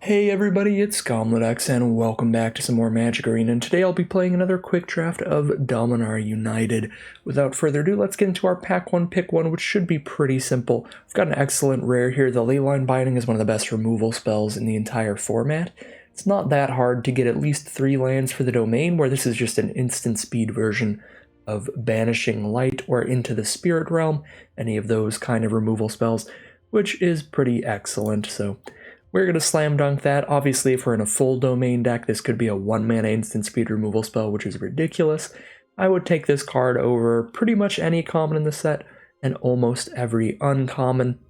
Hey everybody, it's Gomladex and welcome back to some more Magic Arena, and today I'll be playing another quick draft of Dominaria United. Without further ado, let's get into our pack 1 pick 1, which should be pretty simple. We've got an excellent rare here. The Leyline Binding is one of the best removal spells in the entire format. It's not that hard to get at least 3 lands for the domain, where this is just an instant speed version of Banishing Light or Into the Spirit Realm, any of those kind of removal spells, which is pretty excellent. So we're going to slam dunk that. Obviously, if we're in a full domain deck, this could be a 1-mana instant speed removal spell, which is ridiculous. I would take this card over pretty much any common in the set and almost every uncommon.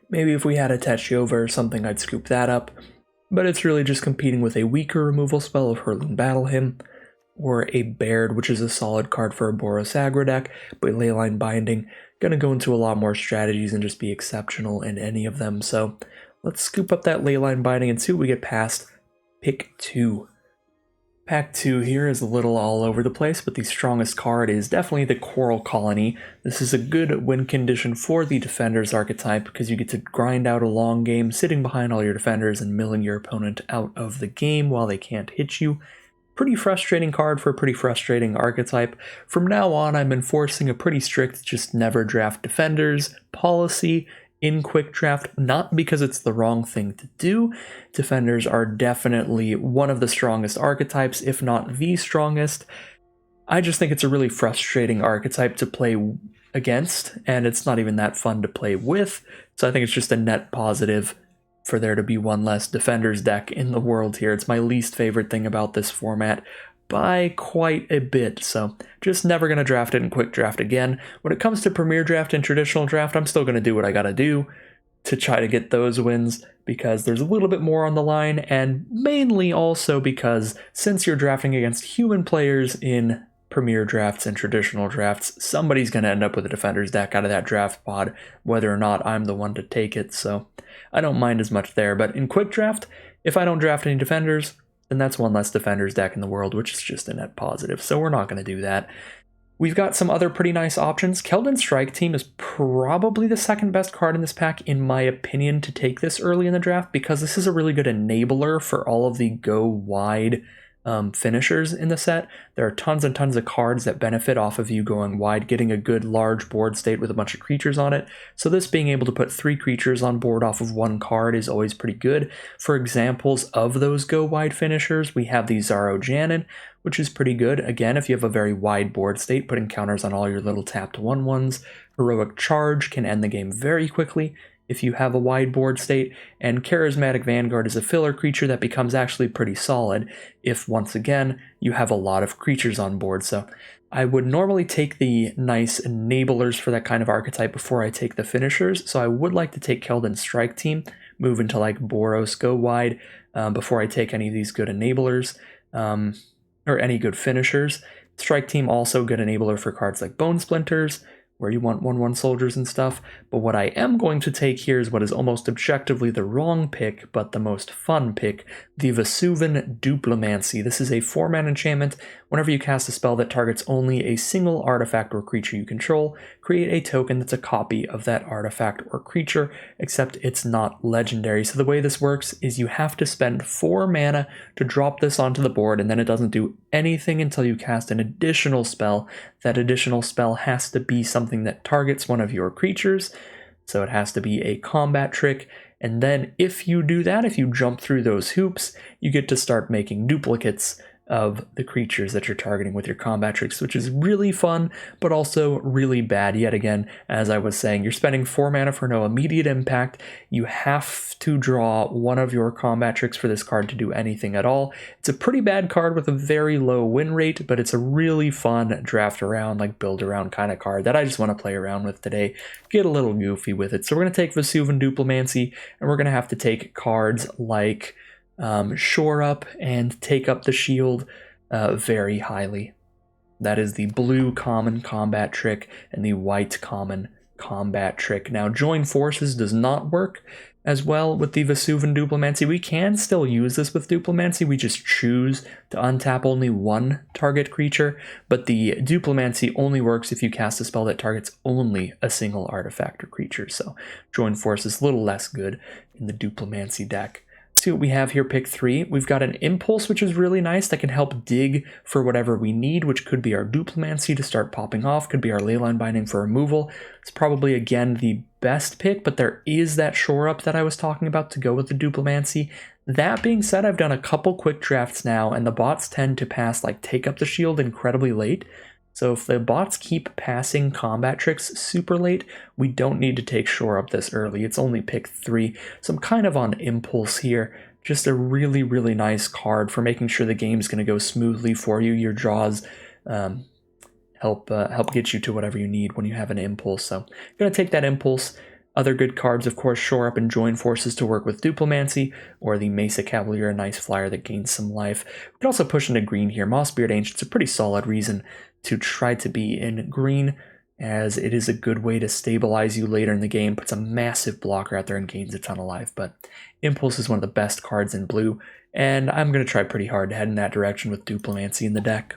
Maybe if we had a Techova or something, I'd scoop that up. But it's really just competing with a weaker removal spell of Hurling Battle Hymn, or a Baird, which is a solid card for a Boros aggro deck, but Leyline Binding, gonna go into a lot more strategies and just be exceptional in any of them. So let's scoop up that Leyline Binding and see what we get past pick 2. Pack 2 here is a little all over the place, but the strongest card is definitely the Coral Colony. This is a good win condition for the Defender's archetype because you get to grind out a long game sitting behind all your defenders and milling your opponent out of the game while they can't hit you. Pretty frustrating card for a pretty frustrating archetype. From now on, I'm enforcing a pretty strict just never draft defenders policy in Quick Draft, not because it's the wrong thing to do. Defenders are definitely one of the strongest archetypes, if not the strongest. I just think it's a really frustrating archetype to play against, and it's not even that fun to play with, so I think it's just a net positive for there to be one less Defenders deck in the world here. It's my least favorite thing about this format by quite a bit, so just never going to draft it in Quick Draft again. When it comes to Premier Draft and Traditional Draft, I'm still going to do what I got to do to try to get those wins, because there's a little bit more on the line, and mainly also because since you're drafting against human players in Premier Drafts and Traditional Drafts, somebody's going to end up with a Defenders deck out of that draft pod, whether or not I'm the one to take it, so I don't mind as much there. But in Quick Draft, if I don't draft any Defenders, then that's one less Defenders deck in the world, which is just a net positive, so we're not going to do that. We've got some other pretty nice options. Keldon Strike Team is probably the second best card in this pack, in my opinion, to take this early in the draft, because this is a really good enabler for all of the go wide finishers in the set. There are tons and tons of cards that benefit off of you going wide, getting a good large board state with a bunch of creatures on it. So this being able to put 3 creatures on board off of 1 card is always pretty good. For examples of those go wide finishers, we have the Zaro Janin, which is pretty good. Again, if you have a very wide board state, putting counters on all your little tapped 1/1s. Heroic Charge can end the game very quickly if you have a wide board state, and Charismatic Vanguard is a filler creature that becomes actually pretty solid if, once again, you have a lot of creatures on board. So I would normally take the nice enablers for that kind of archetype before I take the finishers, so I would like to take Keldon Strike Team, move into like Boros Go Wide before I take any of these good enablers, or any good finishers. Strike Team also good enabler for cards like Bone Splinters, where you want 1/1 soldiers and stuff. But what I am going to take here is what is almost objectively the wrong pick, but the most fun pick, the Vesuvan Duplimancy. This is a 4-mana enchantment. Whenever you cast a spell that targets only a single artifact or creature you control, create a token that's a copy of that artifact or creature, except it's not legendary. So the way this works is you have to spend 4 mana to drop this onto the board, and then it doesn't do anything until you cast an additional spell. That additional spell has to be something that targets one of your creatures, so it has to be a combat trick. And then if you do that, if you jump through those hoops, you get to start making duplicates of the creatures that you're targeting with your combat tricks, which is really fun, but also really bad. Yet again, as I was saying, you're spending 4 mana for no immediate impact. You have to draw one of your combat tricks for this card to do anything at all. It's a pretty bad card with a very low win rate, but it's a really fun draft around, like build around kind of card that I just want to play around with today, get a little goofy with it. So we're going to take Vesuvan Duplimancy, and we're going to have to take cards like Shore Up and Take Up the Shield very highly. That is the blue common combat trick and the white common combat trick. Now, Join Forces does not work as well with the Vesuvan Duplimancy. We can still use this with Duplimancy, we just choose to untap only 1 target creature, but the Duplimancy only works if you cast a spell that targets only a single artifact or creature, so Join Forces is a little less good in the Duplimancy deck. see what we have here, pick 3. We've got an Impulse, which is really nice, that can help dig for whatever we need, which could be our Duplimancy to start popping off, could be our Leyline Binding for removal. It's probably, again, the best pick, but there is that shore up that I was talking about to go with the Duplimancy. That being said, I've done a couple quick drafts now, and the bots tend to pass, like, Take Up the Shield incredibly late. So if the bots keep passing combat tricks super late, we don't need to take shore up this early. It's only pick 3, so I'm kind of on Impulse here. Just a really, really nice card for making sure the game's going to go smoothly for you. Your draws help get you to whatever you need when you have an Impulse. So I'm going to take that Impulse. Other good cards, of course, Shore Up and Join Forces to work with Duplimancy, or the Mesa Cavalier, a nice flyer that gains some life. We can also push into green here. Mossbeard Ancient's a pretty solid reason to try to be in green, as it is a good way to stabilize you later in the game, puts a massive blocker out there and gains a ton of life. But Impulse is one of the best cards in blue, and I'm going to try pretty hard to head in that direction with Duplimancy in the deck.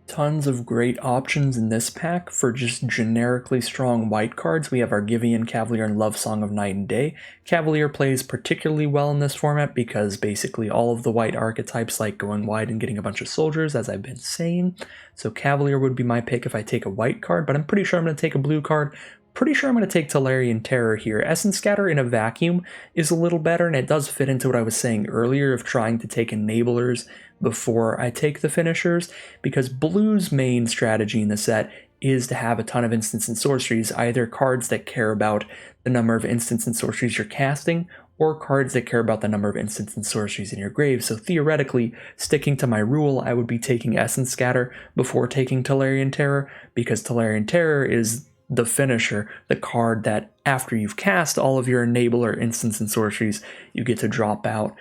Tons of great options in this pack for just generically strong white cards. We have our Givian, Cavalier, and Love Song of Night and Day. Cavalier plays particularly well in this format because basically all of the white archetypes like going wide and getting a bunch of soldiers, as I've been saying. So Cavalier would be my pick if I take a white card, but I'm pretty sure I'm going to take a blue card. Pretty sure I'm going to take Tolarian Terror here. Essence Scatter in a vacuum is a little better, and it does fit into what I was saying earlier of trying to take enablers before I take the finishers, because blue's main strategy in the set is to have a ton of instants and sorceries, either cards that care about the number of instants and sorceries you're casting, or cards that care about the number of instants and sorceries in your grave. So theoretically, sticking to my rule, I would be taking Essence Scatter before taking Tolarian Terror, because Tolarian Terror is the finisher, the card that after you've cast all of your enabler instants and sorceries, you get to drop out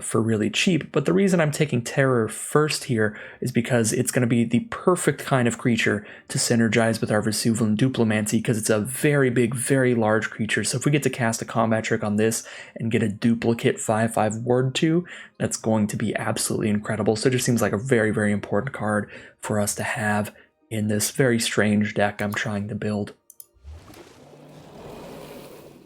for really cheap. But the reason I'm taking Terror first here is because it's going to be the perfect kind of creature to synergize with our Vesuvian Duplimancy, because it's a very big, very large creature. So if we get to cast a combat trick on this and get a duplicate 5/5 Ward 2, that's going to be absolutely incredible. So it just seems like a very, very important card for us to have in this very strange deck I'm trying to build.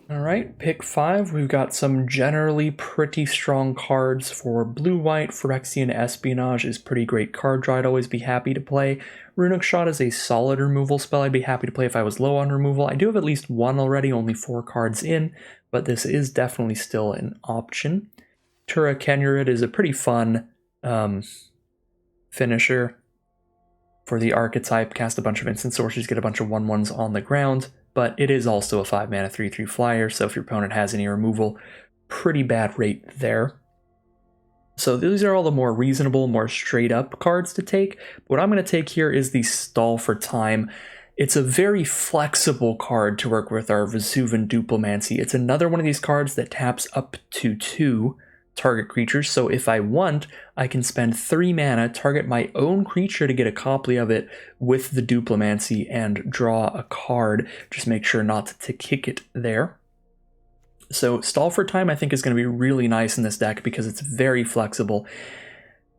Alright, pick 5. We've got some generally pretty strong cards for blue-white. Phyrexian Espionage is pretty great card draw. I'd always be happy to play. Runic Shot is a solid removal spell I'd be happy to play if I was low on removal. I do have at least one already, only 4 cards in, but this is definitely still an option. Tura Kenurid is a pretty fun finisher for the archetype. Cast a bunch of instant sorceries, get a bunch of 1/1s on the ground. But it is also a 5-mana 3/3 flyer, so if your opponent has any removal, pretty bad rate there. So these are all the more reasonable, more straight-up cards to take. What I'm going to take here is the Stall for Time. It's a very flexible card to work with our Vesuvian Duplimancy. It's another one of these cards that taps up to 2 target creatures, so if I want, I can spend 3 mana, target my own creature to get a copy of it with the Duplimancy and draw a card. Just make sure not to kick it there. So Stall for Time I think is going to be really nice in this deck because it's very flexible.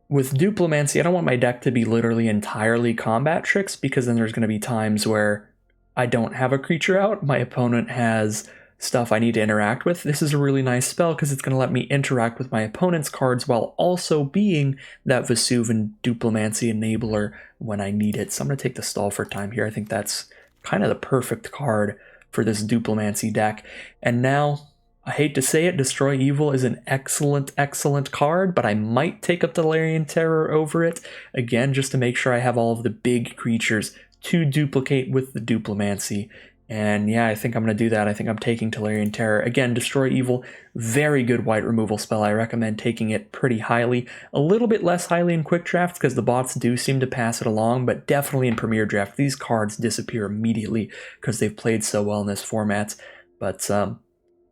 With Duplimancy, I don't want my deck to be literally entirely combat tricks, because then there's going to be times where I don't have a creature out, my opponent has stuff I need to interact with. This is a really nice spell because it's going to let me interact with my opponent's cards while also being that Vesuvian Duplimancy enabler when I need it. So I'm going to take the Stall for Time here. I think that's kind of the perfect card for this Duplimancy deck. And now, I hate to say it, Destroy Evil is an excellent, excellent card, but I might take up the Tolarian Terror over it, again, just to make sure I have all of the big creatures to duplicate with the Duplimancy. And yeah, I think I'm going to do that. I think I'm taking Tolarian Terror. Again, Destroy Evil, very good white removal spell. I recommend taking it pretty highly. A little bit less highly in quick drafts because the bots do seem to pass it along, but definitely in Premier Draft, these cards disappear immediately because they've played so well in this format. But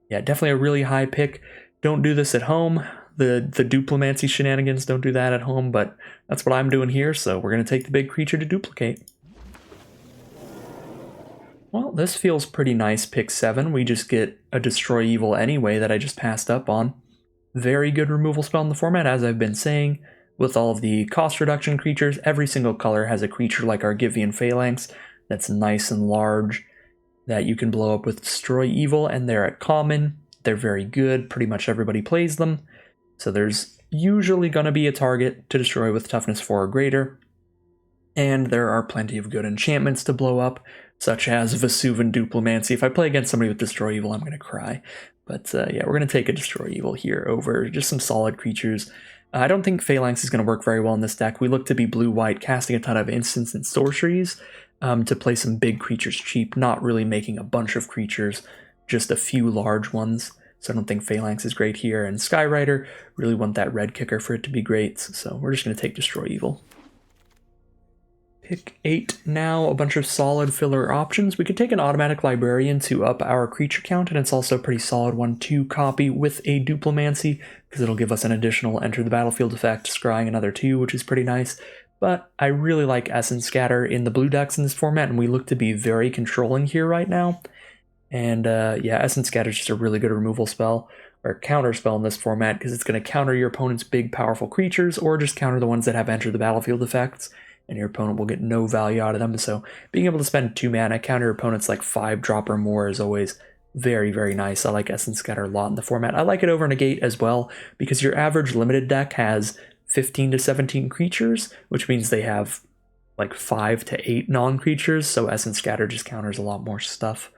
yeah, definitely a really high pick. Don't do this at home. The Duplimancy shenanigans, don't do that at home, but that's what I'm doing here, so we're going to take the big creature to duplicate. Well, this feels pretty nice, pick 7. We just get a Destroy Evil anyway that I just passed up on. Very good removal spell in the format, as I've been saying. With all of the cost reduction creatures, every single color has a creature like our Givian Phalanx that's nice and large that you can blow up with Destroy Evil, and they're at common. They're very good. Pretty much everybody plays them. So there's usually going to be a target to destroy with toughness 4 or greater. And there are plenty of good enchantments to blow up, such as Vesuvan Duplimancy. If I play against somebody with Destroy Evil, I'm going to cry. But yeah, we're going to take a Destroy Evil here over just some solid creatures. I don't think Phalanx is going to work very well in this deck. We look to be blue-white, casting a ton of instants and sorceries to play some big creatures cheap, not really making a bunch of creatures, just a few large ones. So I don't think Phalanx is great here. And Skyrider, really want that red kicker for it to be great. So we're just going to take Destroy Evil. Pick 8 now, a bunch of solid filler options. We could take an Automatic Librarian to up our creature count, and it's also a pretty solid 1/2 copy with a Duplimancy, because it'll give us an additional Enter the Battlefield effect, scrying another 2, which is pretty nice. But I really like Essence Scatter in the blue decks in this format, and we look to be very controlling here right now. And yeah, Essence Scatter is just a really good removal spell, or counter spell in this format, because it's going to counter your opponent's big, powerful creatures, or just counter the ones that have Enter the Battlefield effects, and your opponent will get no value out of them. So being able to spend 2 mana, counter your opponent's like 5-drop or more is always very, very nice. I like Essence Scatter a lot in the format. I like it over Negate as well, because your average limited deck has 15 to 17 creatures, which means they have like 5 to 8 non-creatures, so Essence Scatter just counters a lot more stuff.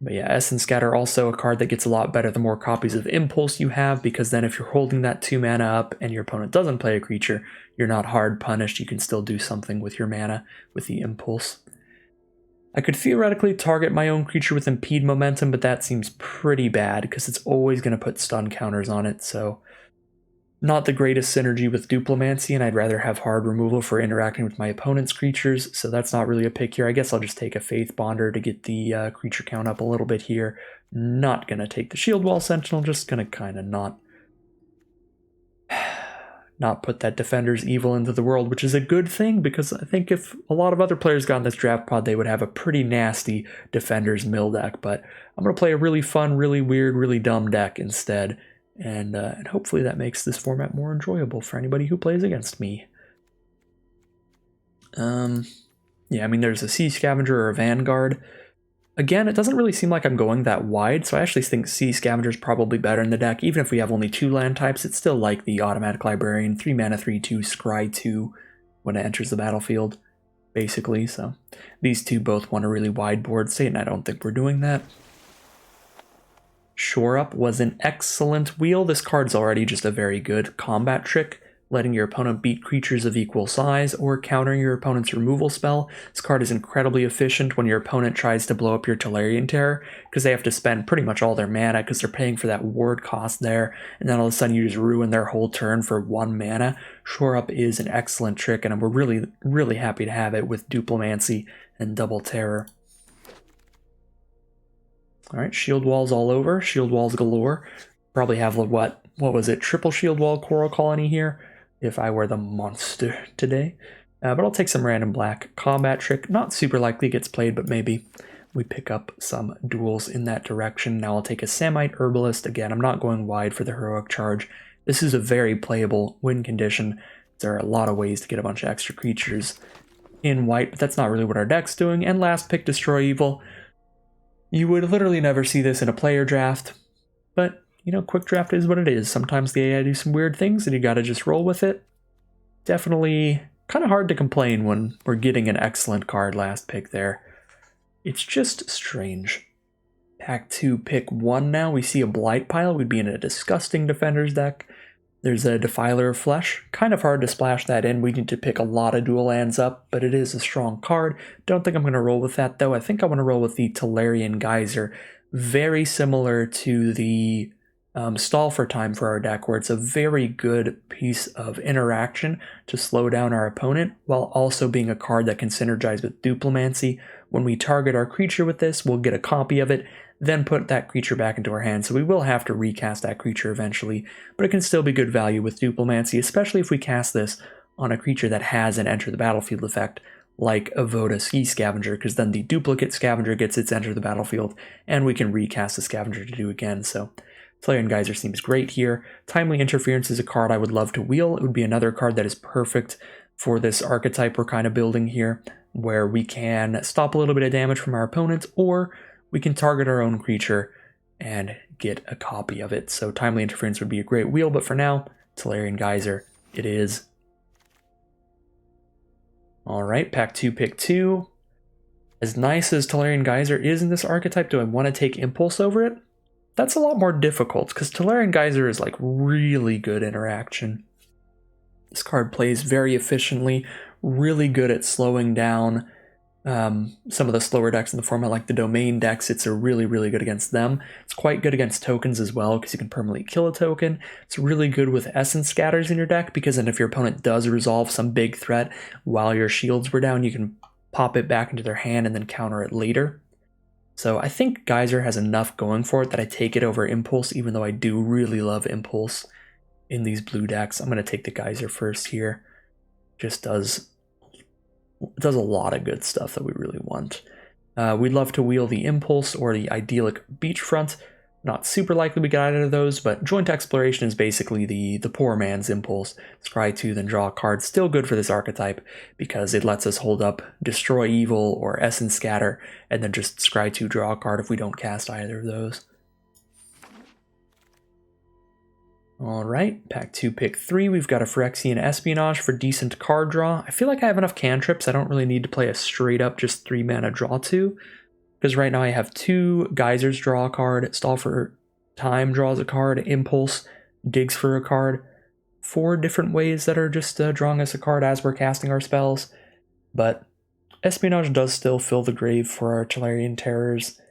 But yeah, Essence Scatter also a card that gets a lot better the more copies of Impulse you have, because then if you're holding that 2 mana up and your opponent doesn't play a creature, you're not hard punished. You can still do something with your mana with the Impulse. I could theoretically target my own creature with Impede Momentum, but that seems pretty bad because it's always going to put stun counters on it, so not the greatest synergy with Duplimancy, and I'd rather have hard removal for interacting with my opponent's creatures, so that's not really a pick here. I guess I'll just take a Faith Bonder to get the creature count up a little bit here. Not going to take the Shield Wall Sentinel, just going to kind of not put that Defender's Evil into the world, which is a good thing, because I think if a lot of other players got in this draft pod, they would have a pretty nasty Defender's Mill deck, but I'm going to play a really fun, really weird, really dumb deck instead. And hopefully that makes this format more enjoyable for anybody who plays against me. Yeah, I mean, there's a Sea Scavenger or a Vanguard. Again, it doesn't really seem like I'm going that wide, so I actually think Sea Scavenger is probably better in the deck. Even if we have only 2 land types, it's still like the Automatic Librarian, 3 mana, 3/2, scry 2 when it enters the battlefield, basically. So these two both want a really wide board state, and I don't think we're doing that. Shore Up was an excellent wheel. This card's already just a very good combat trick, letting your opponent beat creatures of equal size or countering your opponent's removal spell. This card is incredibly efficient when your opponent tries to blow up your Tolarian Terror, because they have to spend pretty much all their mana because they're paying for that ward cost there, and then all of a sudden you just ruin their whole turn for 1 mana. Shore Up is an excellent trick, and we're really, really happy to have it with Duplimancy and Double Terror. Alright, shield walls all over, shield walls galore. Probably have, what was it, triple shield wall Coral Colony here, if I were the monster today. But I'll take some random black. Combat trick, not super likely gets played, but maybe we pick up some duels in that direction. Now I'll take a Samite Herbalist. Again, I'm not going wide for the Heroic Charge. This is a very playable win condition. There are a lot of ways to get a bunch of extra creatures in white, but that's not really what our deck's doing. And last pick, Destroy Evil. You would literally never see this in a player draft, but, you know, quick draft is what it is. Sometimes the AI do some weird things and you gotta just roll with it. Definitely kind of hard to complain when we're getting an excellent card last pick there. It's just strange. Pack 2, pick 1 now. We see a Blight Pile. We'd be in a disgusting Defender's deck. There's a Defiler of Flesh. Kind of hard to splash that in. We need to pick a lot of dual lands up, but it is a strong card. Don't think I'm going to roll with that, though. I think I want to roll with the Tolarian Geyser. Very similar to the Stall for Time for our deck, where it's a very good piece of interaction to slow down our opponent, while also being a card that can synergize with Duplimancy. When we target our creature with this, we'll get a copy of it, then put that creature back into our hand. So we will have to recast that creature eventually, but it can still be good value with Duplimancy, especially if we cast this on a creature that has an Enter the Battlefield effect, like a Voda Sea Scavenger, because then the duplicate Scavenger gets its Enter the Battlefield, and we can recast the Scavenger to do again. So Tolarian Geyser seems great here. Timely Interference is a card I would love to wheel. It would be another card that is perfect for this archetype we're kind of building here, where we can stop a little bit of damage from our opponents, or we can target our own creature and get a copy of it. So Timely Interference would be a great wheel, but for now, Tolarian Geyser it is. Alright, pack 2, pick 2. As nice as Tolarian Geyser is in this archetype, do I want to take Impulse over it? That's a lot more difficult, because Tolarian Geyser is like really good interaction. This card plays very efficiently, really good at slowing down some of the slower decks in the format, like the Domain decks. It's really good against them. It's quite good against tokens as well, because you can permanently kill a token. It's really good with Essence Scatters in your deck, because then if your opponent does resolve some big threat while your shields were down, you can pop it back into their hand and then counter it later. So I think Geyser has enough going for it that I take it over Impulse, even though I do really love Impulse in these blue decks. I'm going to take the Geyser first here. Just does a lot of good stuff that we really want. We'd love to wheel the Impulse or the Idyllic Beachfront. Not super likely we get either of those, but Joint Exploration is basically the poor man's Impulse. Scry 2, then draw a card. Still good for this archetype because it lets us hold up Destroy Evil or Essence Scatter, and then just Scry 2, draw a card if we don't cast either of those. Alright, pack 2, pick 3. We've got a Phyrexian Espionage for decent card draw. I feel like I have enough cantrips. I don't really need to play a straight up just 3 mana draw 2. Because right now I have 2 Geysers draw a card, Stall for Time draws a card, Impulse digs for a card. 4 different ways that are just drawing us a card as we're casting our spells. But Espionage does still fill the grave for our Tolarian Terrors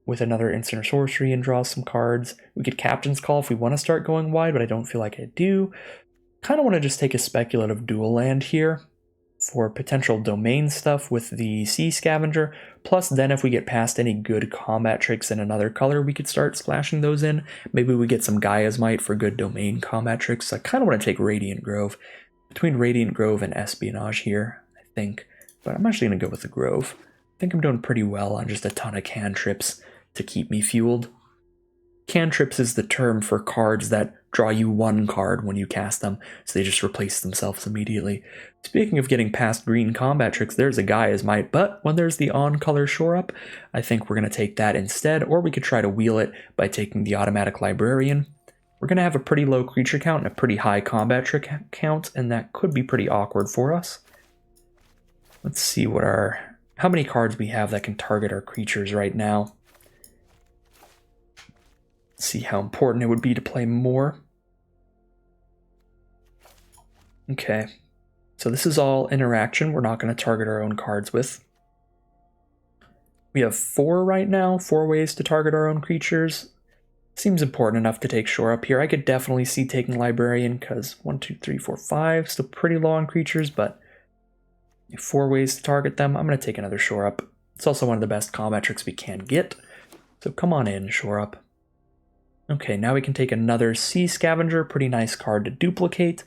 with another instant or sorcery and draw some cards. We could Captain's Call if we want to start going wide, but I don't feel like I do. Kind of want to just take a speculative dual land here for potential domain stuff with the Sea Scavenger. Plus then if we get past any good combat tricks in another color, we could start splashing those in. Maybe we get some Gaia's Might for good domain combat tricks. I kind of want to take Radiant Grove. Between Radiant Grove and Espionage here, I think. But I'm actually going to go with the Grove. I think I'm doing pretty well on just a ton of cantrips to keep me fueled. Cantrips is the term for cards that draw you 1 card when you cast them, so they just replace themselves immediately. Speaking of getting past green combat tricks, there's a Gaia's Might, but when there's the on-color Shore Up, I think we're going to take that instead, or we could try to wheel it by taking the Automatic Librarian. We're going to have a pretty low creature count and a pretty high combat trick count, and that could be pretty awkward for us. Let's see how many cards we have that can target our creatures right now. See how important it would be to play more. Okay, so this is all interaction we're not going to target our own cards with. We have 4 right now, 4 ways to target our own creatures. Seems important enough to take Shore Up here. I could definitely see taking Librarian because 1, 2, 3, 4, 5, still pretty low on creatures, but 4 ways to target them. I'm going to take another Shore Up. It's also one of the best combat tricks we can get, so come on in, Shore Up. Okay, now we can take another Sea Scavenger, pretty nice card to duplicate.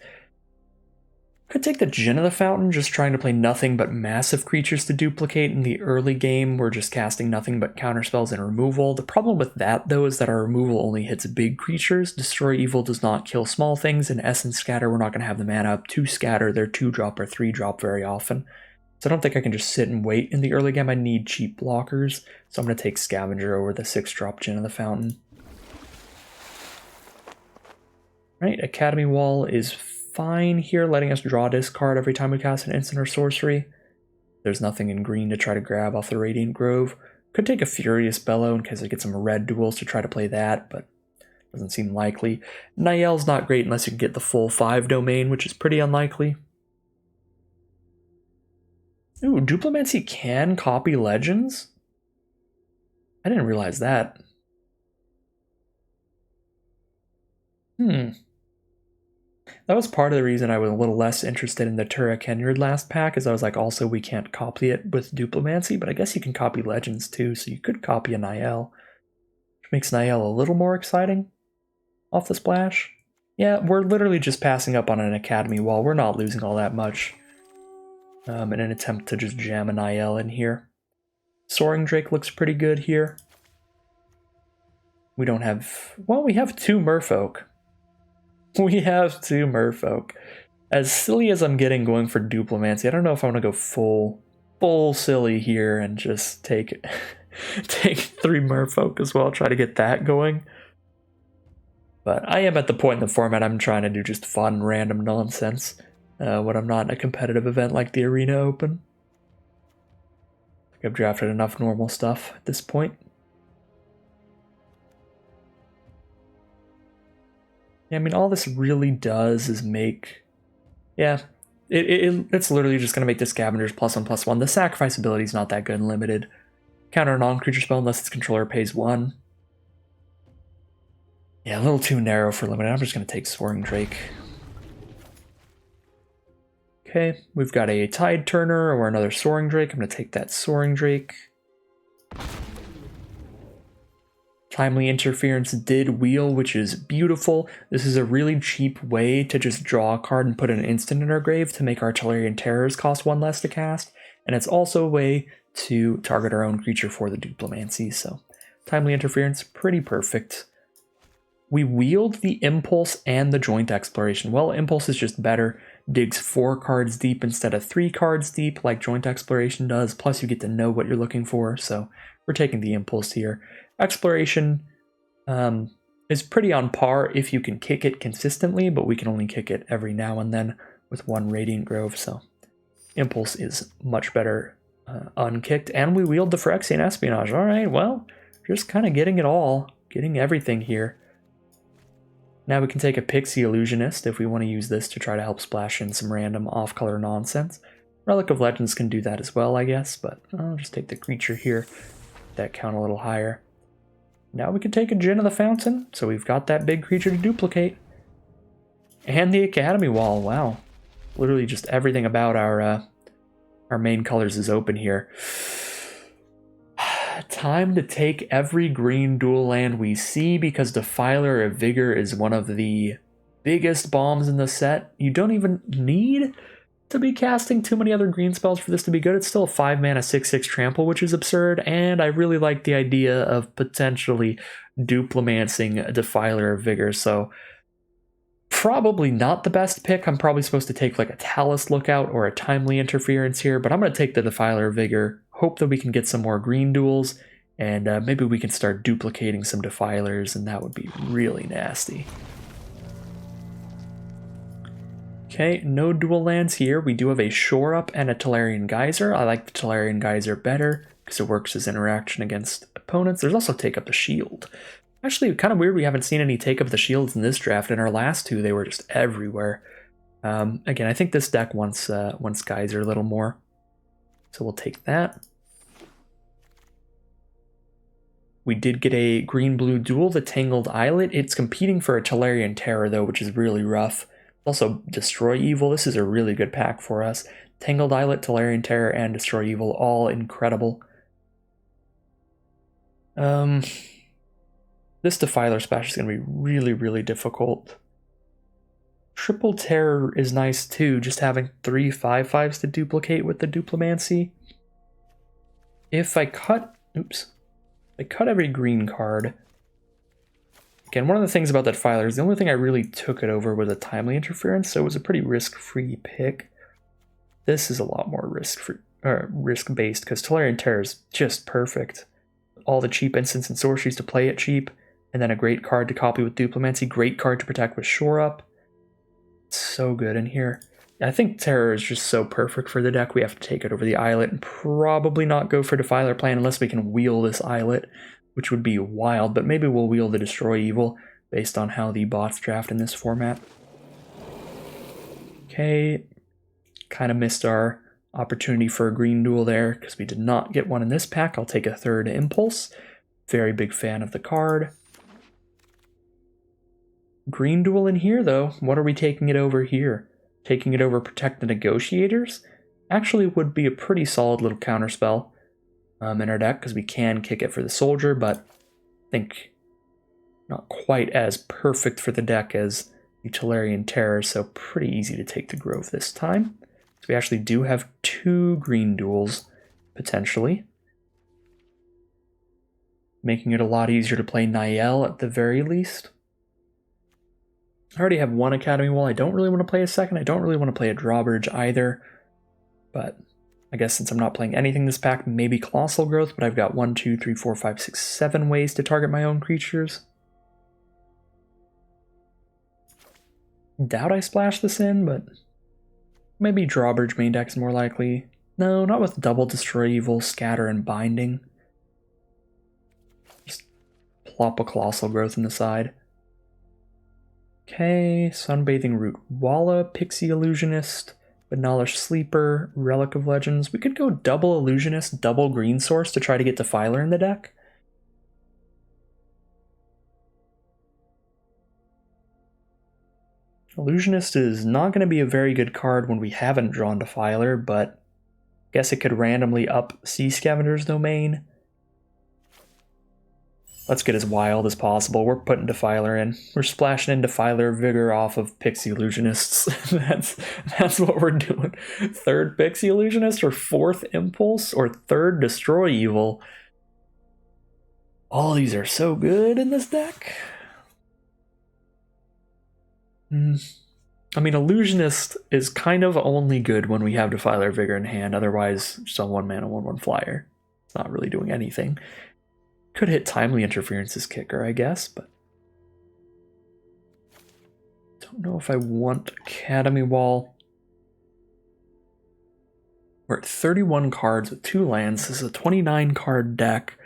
Could take the Djinn of the Fountain, just trying to play nothing but massive creatures to duplicate. In the early game, we're just casting nothing but counterspells and removal. The problem with that, though, is that our removal only hits big creatures. Destroy Evil does not kill small things, and Essence Scatter, we're not going to have the mana up to scatter their 2-drop or 3-drop very often. So I don't think I can just sit and wait in the early game. I need cheap blockers, so I'm going to take Scavenger over the 6-drop Djinn of the Fountain. Right, Academy Wall is fine here, letting us draw this card every time we cast an instant or sorcery. There's nothing in green to try to grab off the Radiant Grove. Could take a Furious Bellow in case I get some red duels to try to play that, but doesn't seem likely. Niall's not great unless you can get the full 5 domain, which is pretty unlikely. Ooh, Duplimancy can copy Legends? I didn't realize that. That was part of the reason I was a little less interested in the Tura Kenyard last pack, is I was like, also we can't copy it with Duplimancy, but I guess you can copy Legends too, so you could copy a Niall, which makes Niall a little more exciting off the splash. Yeah, we're literally just passing up on an Academy Wall. We're not losing all that much in an attempt to just jam a Niall in here. Soaring Drake looks pretty good here. We don't have... well, we have 2 Merfolk. We have 2 Merfolk. As silly as I'm getting going for Duplimancy, I don't know if I want to go full silly here and just take take 3 Merfolk as well, try to get that going. But I am at the point in the format I'm trying to do just fun, random nonsense when I'm not in a competitive event like the Arena Open. I think I've drafted enough normal stuff at this point. Yeah, I mean, all this really does is make... Yeah, it's literally just going to make the Scavengers +1/+1. The sacrifice ability is not that good and limited. Counter a non-creature spell unless its controller pays 1. Yeah, a little too narrow for limited. I'm just going to take Soaring Drake. Okay, we've got a Tide Turner or another Soaring Drake. I'm going to take that Soaring Drake. Timely Interference did wheel, which is beautiful. This is a really cheap way to just draw a card and put an instant in our grave to make Artillery and Terrors cost 1 less to cast. And it's also a way to target our own creature for the Duplimancy, so Timely Interference, pretty perfect. We wield the Impulse and the Joint Exploration. Well, Impulse is just better. Digs 4 cards deep instead of 3 cards deep like Joint Exploration does, plus you get to know what you're looking for, so we're taking the Impulse here. Exploration is pretty on par if you can kick it consistently, but we can only kick it every now and then with 1 Radiant Grove, so Impulse is much better unkicked. And we wield the Phyrexian Espionage. Alright, well, just kind of getting it all, getting everything here. Now we can take a Pixie Illusionist if we want to use this to try to help splash in some random off-color nonsense. Relic of Legends can do that as well, I guess, but I'll just take the creature here. That count a little higher. Now we can take a Djinn of the Fountain, so we've got that big creature to duplicate. And the Academy Wall, wow. Literally just everything about our main colors is open here. Time to take every green dual land we see, because Defiler of Vigor is one of the biggest bombs in the set. You don't even need to be casting too many other green spells for this to be good. It's still a 5-mana 6/6 trample, which is absurd, and I really like the idea of potentially duplimancing Defiler of Vigor, so probably not the best pick. I'm probably supposed to take like a Talus Lookout or a Timely Interference here, but I'm going to take the Defiler of Vigor, hope that we can get some more green duels, and maybe we can start duplicating some Defilers, and that would be really nasty. Okay, no dual lands here. We do have a Shore Up and a Tolarian Geyser. I like the Tolarian Geyser better because it works as interaction against opponents. There's also Take Up the Shield. Actually, kind of weird we haven't seen any Take Up the Shields in this draft. In our last 2, they were just everywhere. Again, I think this deck wants Geyser a little more, so we'll take that. We did get a green-blue duel, the Tangled Islet. It's competing for a Tolarian Terror, though, which is really rough. Also, Destroy Evil. This is a really good pack for us. Tangled Islet, Tolarian Terror, and Destroy Evil, all incredible. This Defiler Splash is going to be really, really difficult. Triple Terror is nice, too, just having 3 5/5s to duplicate with the Duplimancy. If I cut... Oops. I cut every green card. Again, one of the things about that Defiler is the only thing I really took it over was a Timely Interference, so it was a pretty risk-free pick. This is a lot more risk-based, because Tolarian Terror is just perfect. All the cheap instants and sorceries to play it cheap, and then a great card to copy with Duplimancy, great card to protect with Shore Up. It's so good in here. I think Terror is just so perfect for the deck, we have to take it over the Islet and probably not go for Defiler Plan unless we can wheel this Islet, which would be wild, but maybe we'll wheel the Destroy Evil based on how the bots draft in this format. Okay, kind of missed our opportunity for a green duel there because we did not get one in this pack. I'll take a third Impulse. Very big fan of the card. Green duel in here, though. What are we taking it over here? Taking it over Protect the Negotiators actually would be a pretty solid little counterspell in our deck, because we can kick it for the Soldier, but I think not quite as perfect for the deck as the Tolarian Terror, so pretty easy to take the Grove this time. So we actually do have 2 green duels, potentially, making it a lot easier to play Niall at the very least. I already have 1 Academy Wall. I don't really want to play a second. I don't really want to play a Drawbridge either, but I guess since I'm not playing anything this pack, maybe Colossal Growth, but I've got 1, 2, 3, 4, 5, 6, 7 ways to target my own creatures. Doubt I splash this in, but maybe Drawbridge main deck is more likely. No, not with Double Destroy Evil, Scatter, and Binding. Just plop a Colossal Growth in the side. Okay, Sunbathing Root Walla, Pixie Illusionist, Banalish Sleeper, Relic of Legends. We could go double Illusionist, double Green Source to try to get Defiler in the deck. Illusionist is not going to be a very good card when we haven't drawn Defiler, but I guess it could randomly up Sea Scavenger's Domain. Let's get as wild as possible. We're putting Defiler in. We're splashing in Defiler Vigor off of Pixie Illusionists. that's what we're doing. Third Pixie Illusionist or fourth Impulse or third Destroy Evil. All these are so good in this deck. I mean, Illusionist is kind of only good when we have Defiler Vigor in hand. Otherwise, just a 1-mana 1/1 flyer. It's not really doing anything. Could hit Timely Interference's kicker, I guess, but don't know if I want Academy Wall. We're at 31 cards with 2 lands. This is a 29 card deck.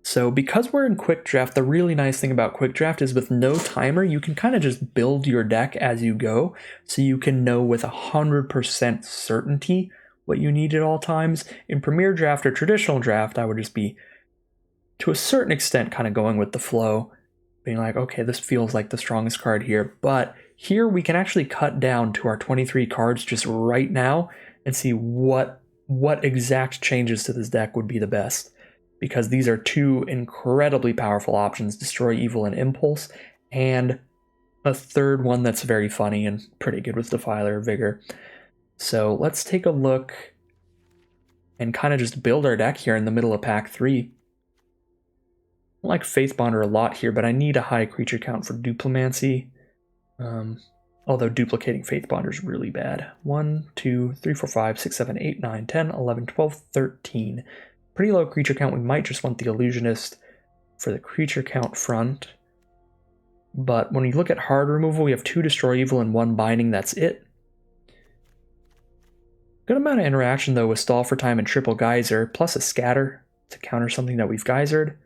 So because we're in Quick Draft, the really nice thing about Quick Draft is with no timer, you can kind of just build your deck as you go. So you can know with 100% certainty what you need at all times. In Premier Draft or Traditional Draft, I would just be, to a certain extent, kind of going with the flow, being like, okay, this feels like the strongest card here. But here we can actually cut down to our 23 cards just right now and see what exact changes to this deck would be the best. Because these are 2 incredibly powerful options, Destroy Evil and Impulse, and a third one that's very funny and pretty good with Defiler Vigor. So let's take a look and kind of just build our deck here in the middle of pack 3. I like Faithbonder a lot here, but I need a high creature count for Duplimancy. Although duplicating Faithbonder is really bad. 1, 2, 3, 4, 5, 6, 7, 8, 9, 10, 11, 12, 13. Pretty low creature count. We might just want the Illusionist for the creature count front. But when you look at hard removal, we have 2 Destroy Evil and 1 Binding. That's it. Good amount of interaction, though, with Stall for Time and Triple Geyser, plus a Scatter to counter something that we've geysered.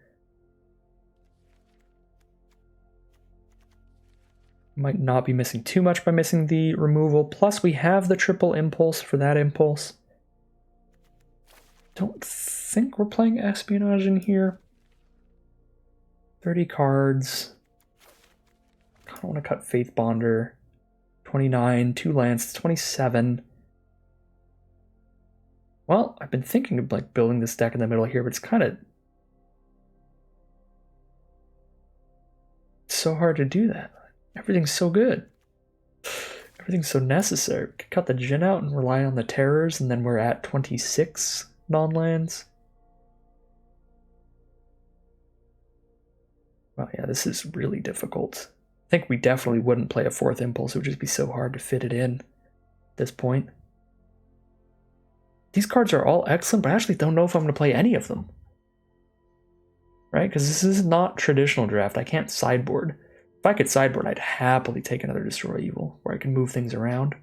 Might not be missing too much by missing the removal. Plus, we have the triple Impulse for that Impulse. Don't think we're playing Espionage in here. 30 cards. I don't want to cut Faithbonder. 29, 2 lands, 27. Well, I've been thinking of like building this deck in the middle here, but it's kind of so hard to do that. Everything's so good. Everything's so necessary. We could cut the Djinn out and rely on the Terrors, and then we're at 26 non-lands. Well, yeah, this is really difficult. I think we definitely wouldn't play a 4th Impulse. It would just be so hard to fit it in at this point. These cards are all excellent, but I actually don't know if I'm going to play any of them. Right? Because this is not Traditional Draft. I can't sideboard. If I could sideboard, I'd happily take another Destroy Evil, where I can move things around.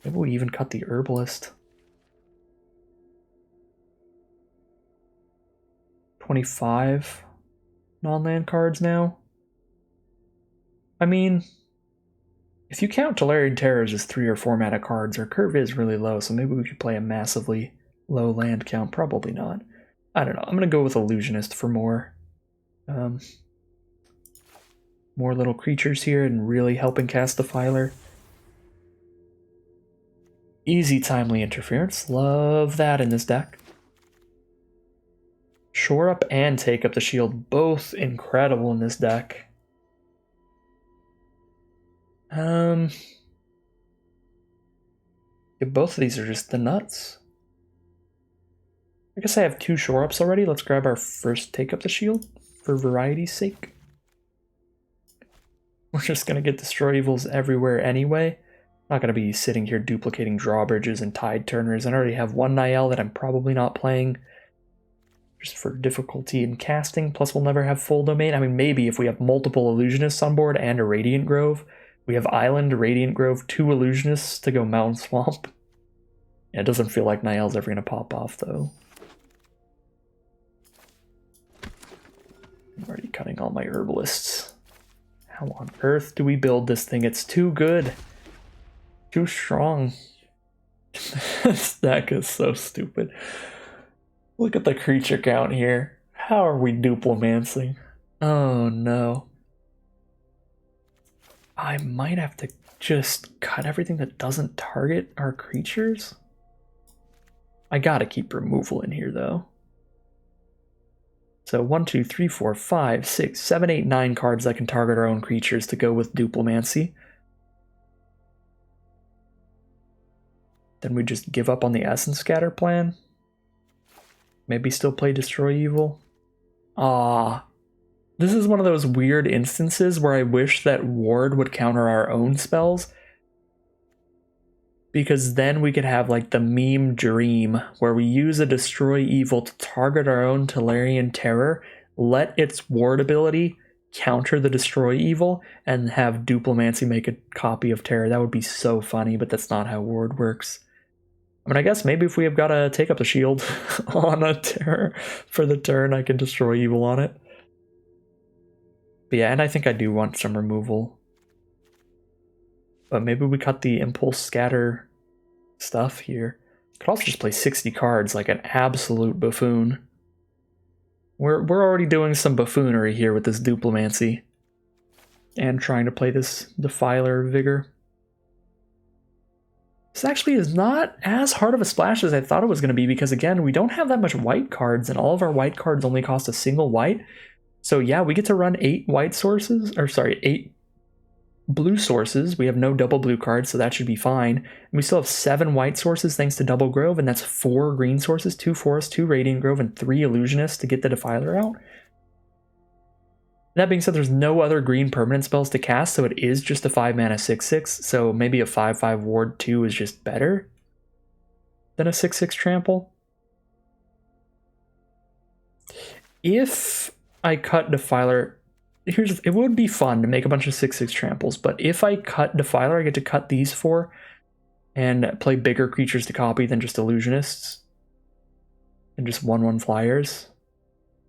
Maybe we even cut the Herbalist. 25 non-land cards now. I mean, if you count Tolarian Terrors as 3 or 4 mana cards, our curve is really low, so maybe we could play a massively low land count. Probably not. I don't know. I'm going to go with Illusionist for more. More little creatures here and really helping cast Defiler. Easy Timely Interference. Love that in this deck. Shore Up and Take Up the Shield. Both incredible in this deck. Yeah, both of these are just the nuts. I guess I have 2 Shore Ups already. Let's grab our first Take Up the Shield for variety's sake. We're just going to get Destroy Evils everywhere anyway. Not going to be sitting here duplicating drawbridges and tide turners. I already have one Niall that I'm probably not playing just for difficulty in casting. Plus, we'll never have full domain. I mean, maybe if we have multiple illusionists on board and a Radiant Grove. We have Island, Radiant Grove, 2 illusionists to go Mountain Swamp. Yeah, it doesn't feel like Niall's ever going to pop off, though. I'm already cutting all my herbalists. How on earth do we build this thing? It's too good. Too strong. This deck is so stupid. Look at the creature count here. How are we duplimancing? Oh no. I might have to just cut everything that doesn't target our creatures. I gotta keep removal in here though. So 1, 2, 3, 4, 5, 6, 7, 8, 9 cards that can target our own creatures to go with duplimancy. Then we just give up on the Essence Scatter plan. Maybe still play Destroy Evil. Ah, this is one of those weird instances where I wish that Ward would counter our own spells. Because then we could have like the meme dream where we use a Destroy Evil to target our own Tolarian Terror, let its Ward ability counter the Destroy Evil, and have Duplimancy make a copy of Terror. That would be so funny, but that's not how Ward works. I mean, I guess maybe if we have got to take up the shield on a Terror for the turn, I can Destroy Evil on it. But yeah, and I think I do want some removal. But maybe we cut the Impulse Scatter stuff here. Could also just play 60 cards like an absolute buffoon. We're already doing some buffoonery here with this Duplimancy. And trying to play this Defiler Vigor. This actually is not as hard of a splash as I thought it was going to be because, again, we don't have that much white cards, and all of our white cards only cost a single white. So yeah, we get to run 8 white sources, or sorry, 8 blue sources. We have no double blue cards, so that should be fine. And we still have 7 white sources thanks to Double Grove, and that's 4 green sources, 2 Forest, 2 Radiant Grove, and 3 Illusionists to get the Defiler out. That being said, there's no other green permanent spells to cast, so it is just a 5 mana 6/6, so maybe a 5/5 Ward 2 is just better than a 6/6 Trample. If I cut Defiler, it would be fun to make a bunch of 6/6 Tramples, but if I cut Defiler, I get to cut these 4 and play bigger creatures to copy than just Illusionists and just 1/1 flyers.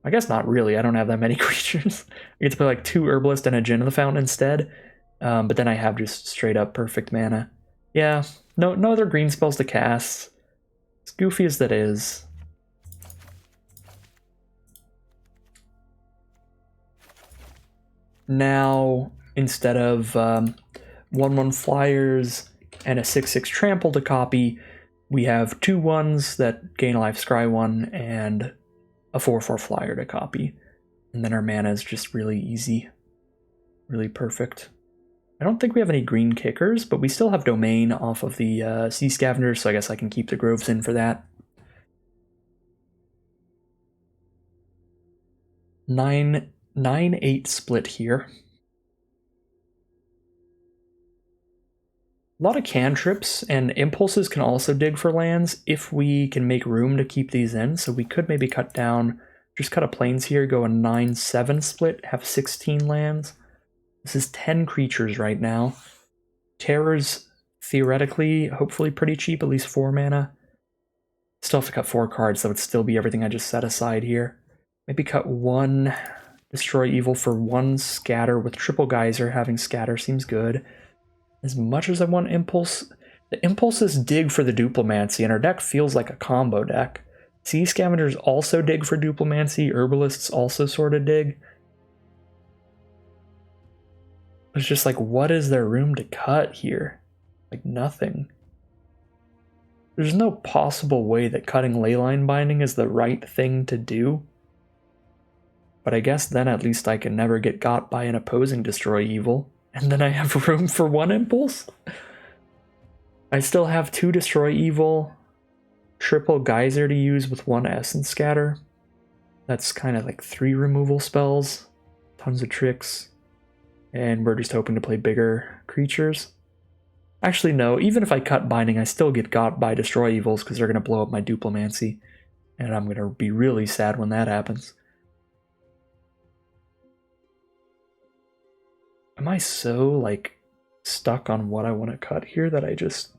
I guess not really, I don't have that many creatures. I get to play like 2 Herbalist and a Gin of the Fountain instead, but then I have just straight up perfect mana. Yeah, no other green spells to cast. As goofy as that is. Now, instead of 1/1 flyers and a 6/6 trample to copy, we have 2 1s that gain a life scry 1 and a 4/4 flyer to copy. And then our mana is just really easy. Really perfect. I don't think we have any green kickers, but we still have Domain off of the Sea Scavengers, so I guess I can keep the Groves in for that. 9-8 split here. A lot of cantrips, and impulses can also dig for lands if we can make room to keep these in. So we could maybe cut down, just cut a plains here, go a 9-7 split, have 16 lands. This is 10 creatures right now. Terror's theoretically, hopefully pretty cheap, at least 4 mana. Still have to cut 4 cards, that would still be everything I just set aside here. Maybe cut 1 Destroy Evil for 1 Scatter with Triple Geyser. Having Scatter seems good. As much as I want Impulse, the Impulses dig for the Duplimancy, and our deck feels like a combo deck. Sea Scavengers also dig for Duplimancy, Herbalists also sort of dig. It's just like, what is there room to cut here? Like, nothing. There's no possible way that cutting Leyline Binding is the right thing to do. But I guess then at least I can never get got by an opposing Destroy Evil. And then I have room for 1 Impulse. I still have 2 Destroy Evil, Triple Geyser to use with 1 Essence Scatter. That's kind of like 3 removal spells, tons of tricks, and we're just hoping to play bigger creatures. Actually, no. Even if I cut Binding, I still get got by Destroy Evils because they're going to blow up my Duplimancy. And I'm going to be really sad when that happens. Am I so, like, stuck on what I want to cut here that I just...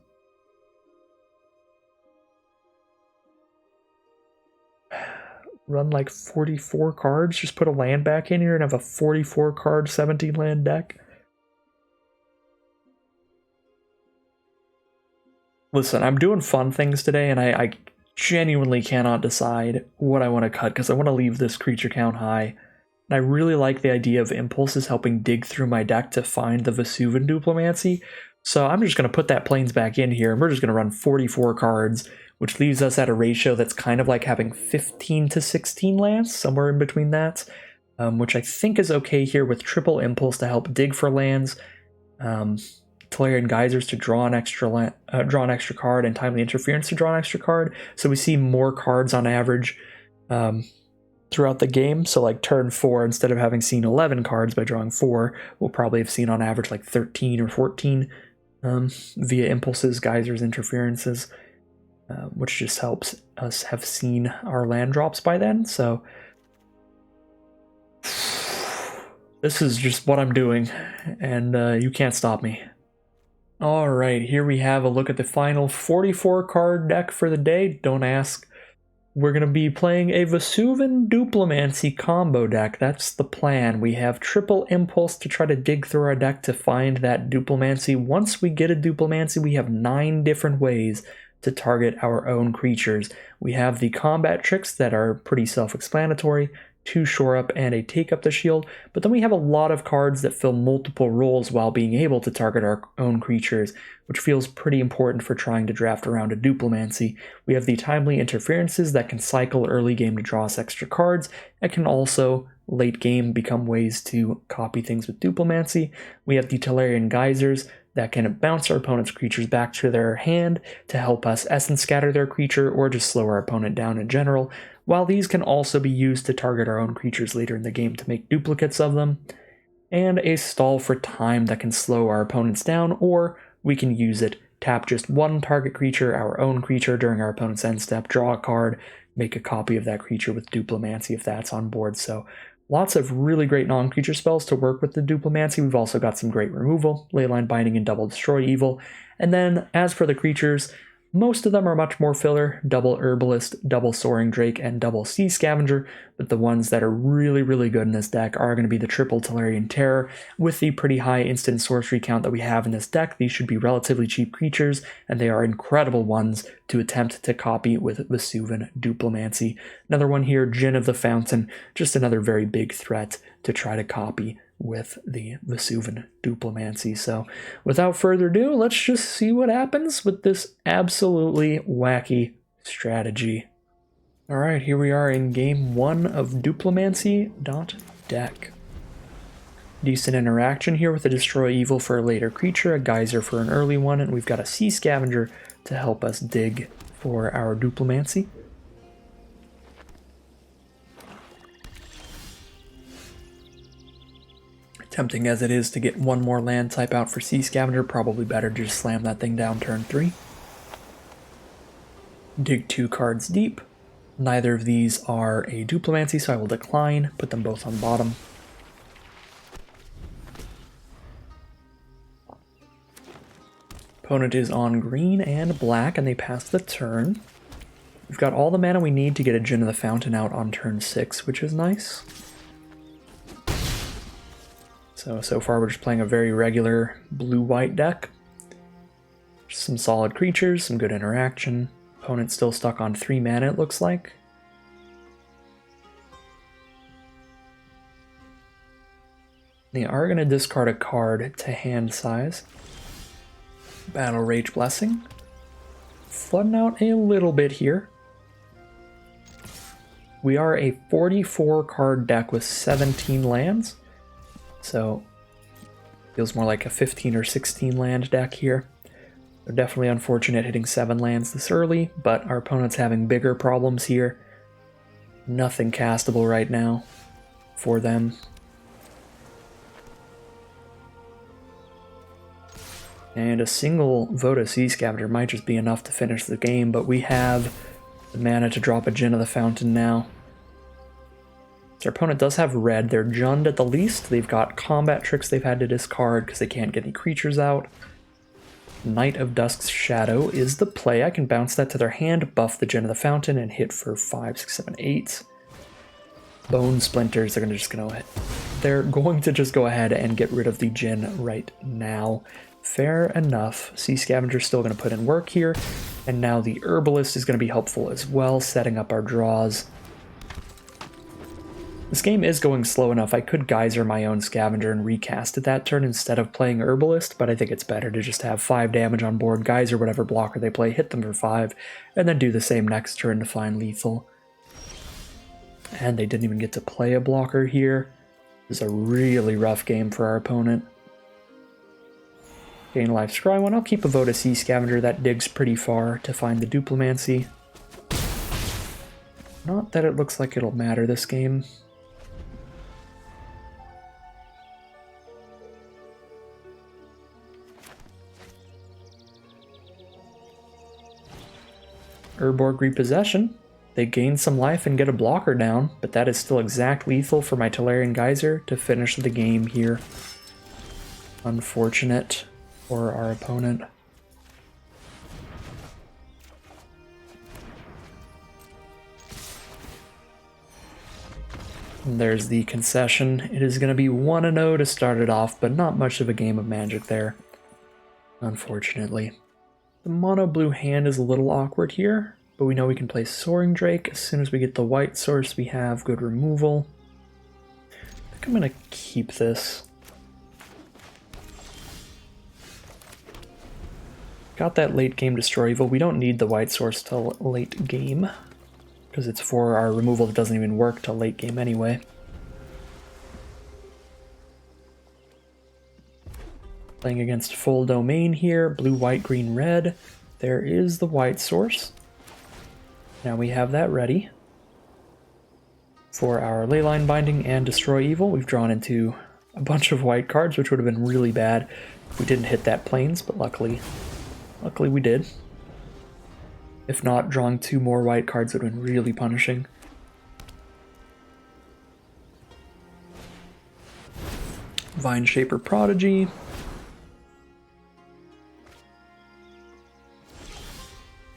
run like 44 cards? Just put a land back in here and have a 44 card, 17 land deck? Listen, I'm doing fun things today, and I genuinely cannot decide what I want to cut because I want to leave this creature count high. And I really like the idea of Impulses helping dig through my deck to find the Vesuvan Duplimancy. So I'm just going to put that Plains back in here, and we're just going to run 44 cards, which leaves us at a ratio that's kind of like having 15 to 16 lands, somewhere in between that, which I think is okay here with triple Impulse to help dig for lands, Tolarian Geysers to draw an extra card, and Timely Interference to draw an extra card. So we see more cards on average throughout the game. So like turn 4, instead of having seen 11 cards by drawing 4, we'll probably have seen on average like 13 or 14 via Impulses, Geysers, Interferences, which just helps us have seen our land drops by then. So this is just what I'm doing, and you can't stop me. Alright, here we have a look at the final 44 card deck for the day. Don't ask. We're going to be playing a Vesuvan Duplimancy combo deck. That's the plan. We have triple Impulse to try to dig through our deck to find that Duplimancy. Once we get a Duplimancy, we have 9 different ways to target our own creatures. We have the combat tricks that are pretty self-explanatory, 2 Shore Up and a Take Up the Shield, but then we have a lot of cards that fill multiple roles while being able to target our own creatures, which feels pretty important for trying to draft around a Duplimancy. We have the Timely Interferences that can cycle early game to draw us extra cards, and can also, late game, become ways to copy things with Duplimancy. We have the Tolarian Geysers that can bounce our opponent's creatures back to their hand to help us Essence Scatter their creature or just slow our opponent down in general, while these can also be used to target our own creatures later in the game to make duplicates of them. And a Stall for Time that can slow our opponents down, or we can use it, tap just one target creature, our own creature, during our opponent's end step, draw a card, make a copy of that creature with Duplimancy if that's on board. So lots of really great non-creature spells to work with the Duplimancy. We've also got some great removal, Leyline Binding and Double Destroy Evil. And then, as for the creatures, most of them are much more filler, double Herbalist, double Soaring Drake, and double Sea Scavenger, but the ones that are really, really good in this deck are going to be the triple Tolarian Terror. With the pretty high instant sorcery count that we have in this deck, these should be relatively cheap creatures, and they are incredible ones to attempt to copy with Vesuvan Duplimancy. Another one here, Djinn of the Fountain, just another very big threat to try to copy with the Vesuvan Duplimancy. So without further ado, let's just see what happens with this absolutely wacky strategy. Alright, here we are in game 1 of Duplimancy.deck. Decent interaction here with a Destroy Evil for a later creature, a Geyser for an early one, and we've got a Sea Scavenger to help us dig for our Duplimancy. Tempting as it is to get one more land type out for Sea Scavenger, probably better to just slam that thing down turn 3. Dig 2 cards deep. Neither of these are a Duplimancy, so I will decline, put them both on bottom. Opponent is on green and black, and they pass the turn. We've got all the mana we need to get a Djinn of the Fountain out on turn 6, which is nice. So far we're just playing a very regular blue-white deck. Just some solid creatures, some good interaction. Opponent's still stuck on 3 mana, it looks like. They are going to discard a card to hand size. Battle Rage Blessing. Flooding out a little bit here. We are a 44 card deck with 17 lands. So, feels more like a 15 or 16 land deck here. They're definitely unfortunate hitting 7 lands this early, but our opponent's having bigger problems here. Nothing castable right now for them. And a single Voda Sea Scavenger might just be enough to finish the game, but we have the mana to drop a Djinn of the Fountain now. So our opponent does have red. They're Junned at the least. They've got combat tricks they've had to discard because they can't get any creatures out. Knight of Dusk's Shadow is the play. I can bounce that to their hand, buff the Djinn of the Fountain, and hit for 5, 6, 7, 8. Bone Splinters, they're going to just go ahead and get rid of the Djinn right now. Fair enough. Sea Scavenger's still going to put in work here, and now the Herbalist is going to be helpful as well, setting up our draws. This game is going slow enough. I could Geyser my own Scavenger and recast it that turn instead of playing Herbalist, but I think it's better to just have 5 damage on board, Geyser whatever blocker they play, hit them for 5, and then do the same next turn to find lethal. And they didn't even get to play a blocker here. This is a really rough game for our opponent. Gain life, scry one. I'll keep a Voda Sea Scavenger. That digs pretty far to find the Duplimancy. Not that it looks like it'll matter this game. Urborg Repossession. They gain some life and get a blocker down, but that is still exact lethal for my Tolarian Geyser to finish the game here. Unfortunate for our opponent. And there's the concession. It is going to be 1-0 to start it off, but not much of a game of Magic there, unfortunately. The mono blue hand is a little awkward here, but we know we can play Soaring Drake. As soon as we get the white source, we have good removal. I think I'm going to keep this. Got that late game Destroy Evil. We don't need the white source till late game, because it's for our removal that doesn't even work till late game anyway. Playing against full domain here, blue, white, green, red. There is the white source. Now we have that ready for our Leyline Binding and Destroy Evil. We've drawn into a bunch of white cards, which would have been really bad if we didn't hit that Plains, but luckily we did. If not, drawing 2 more white cards would have been really punishing. Vine Shaper Prodigy.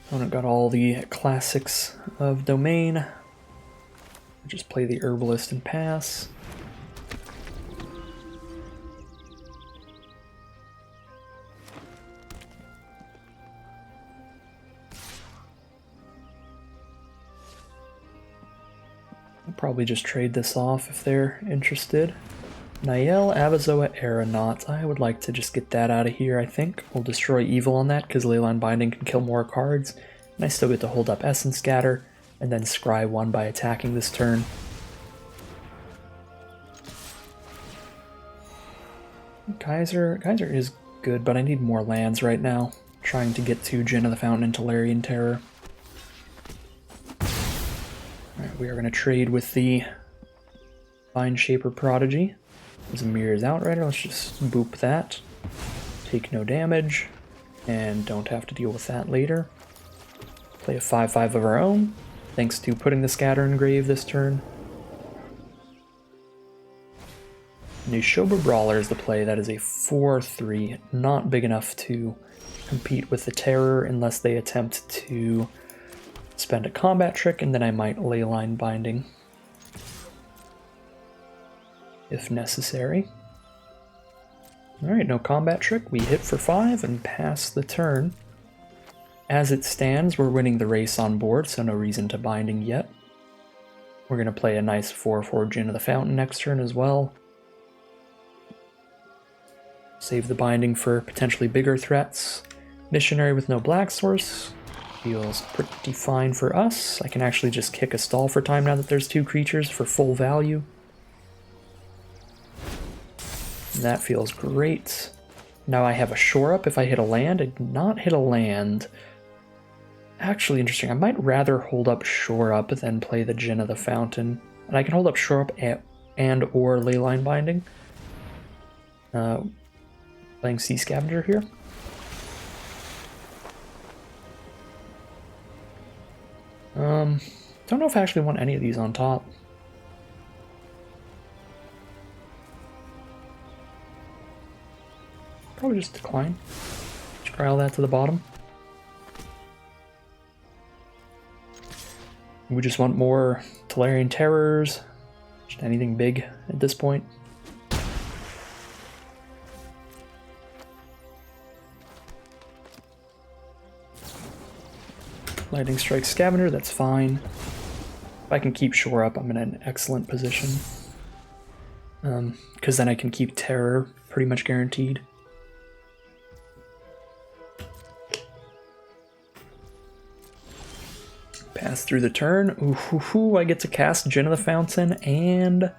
Opponent got all the classics of Domain. Just play the Herbalist and pass. I'll probably just trade this off if they're interested. Nael, Abazoa, Aeronaut. I would like to just get that out of here, I think. We'll Destroy Evil on that, because Leyline Binding can kill more cards. And I still get to hold up Essence Scatter, and then scry 1 by attacking this turn. Geyser is good, but I need more lands right now. Trying to get to Djinn of the Fountain and Tolarian Terror. Alright, we are going to trade with the Vine Shaper Prodigy. Zamir's Outrider, let's just boop that. Take no damage, and don't have to deal with that later. Play a 5/5 of our own, thanks to putting the Scatter in grave this turn. Nishoba Brawler is the play. That is a 4/3, not big enough to compete with the Terror unless they attempt to spend a combat trick, and then I might Leyline Binding if necessary. Alright, no combat trick. We hit for 5 and pass the turn. As it stands, we're winning the race on board, so no reason to binding yet. We're going to play a nice 4/4 Djinn of the Fountain next turn as well. Save the binding for potentially bigger threats. Missionary with no black source feels pretty fine for us. I can actually just kick a stall for time now that there's 2 creatures for full value. That feels great. Now I have a shore up if I hit a land. I did not hit a land. Actually interesting. I might rather hold up shore up than play the Djinn of the Fountain. And I can hold up shore up and or Leyline Binding. Playing Sea Scavenger here. Don't know if I actually want any of these on top. Probably just decline. Try all that to the bottom. We just want more Talarian Terrors. Just anything big at this point. Lightning Strike Scavenger, that's fine. If I can keep shore up, I'm in an excellent position. Because then I can keep Terror pretty much guaranteed. Pass through the turn. Ooh, I get to cast Gin of the Fountain and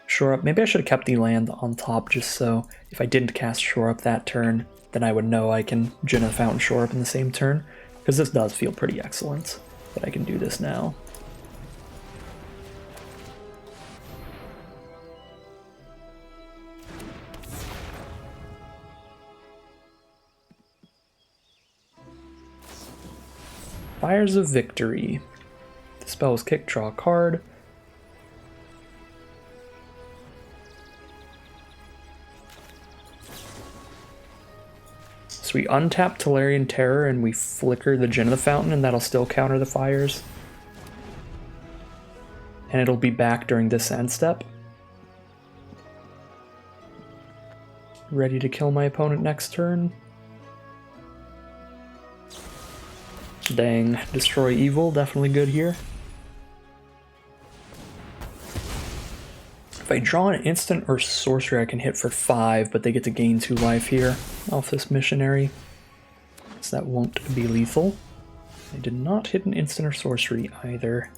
shore up. Maybe I should have kept the land on top just so if I didn't cast shore up that turn, then I would know I can Gin of the Fountain shore up in the same turn. Because this does feel pretty excellent that I can do this now. Fires of Victory. The spell is kick, draw a card. So we untap Talarian Terror and we flicker the Gin of the Fountain, and that'll still counter the fires. And it'll be back during this end step. Ready to kill my opponent next turn. Dang, Destroy Evil, definitely good here. If I draw an instant or sorcery, I can hit for 5, but they get to gain 2 life here off this missionary. So that won't be lethal. I did not hit an instant or sorcery either.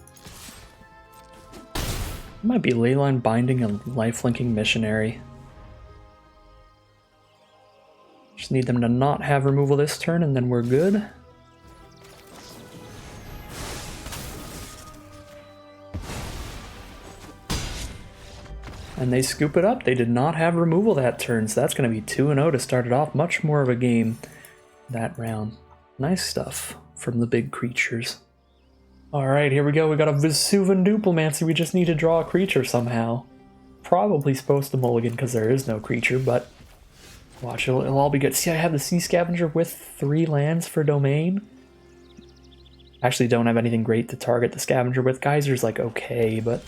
Might be Leyline Binding and lifelinking missionary. Just need them to not have removal this turn and then we're good. And they scoop it up. They did not have removal that turn, so that's going to be 2-0 to start it off. Much more of a game that round. Nice stuff from the big creatures. Alright, here we go. We got a Vesuvan Duplimancy. We just need to draw a creature somehow. Probably supposed to mulligan because there is no creature, but watch, it'll all be good. See, I have the Sea Scavenger with 3 lands for domain. Actually don't have anything great to target the Scavenger with. Geyser's like okay, but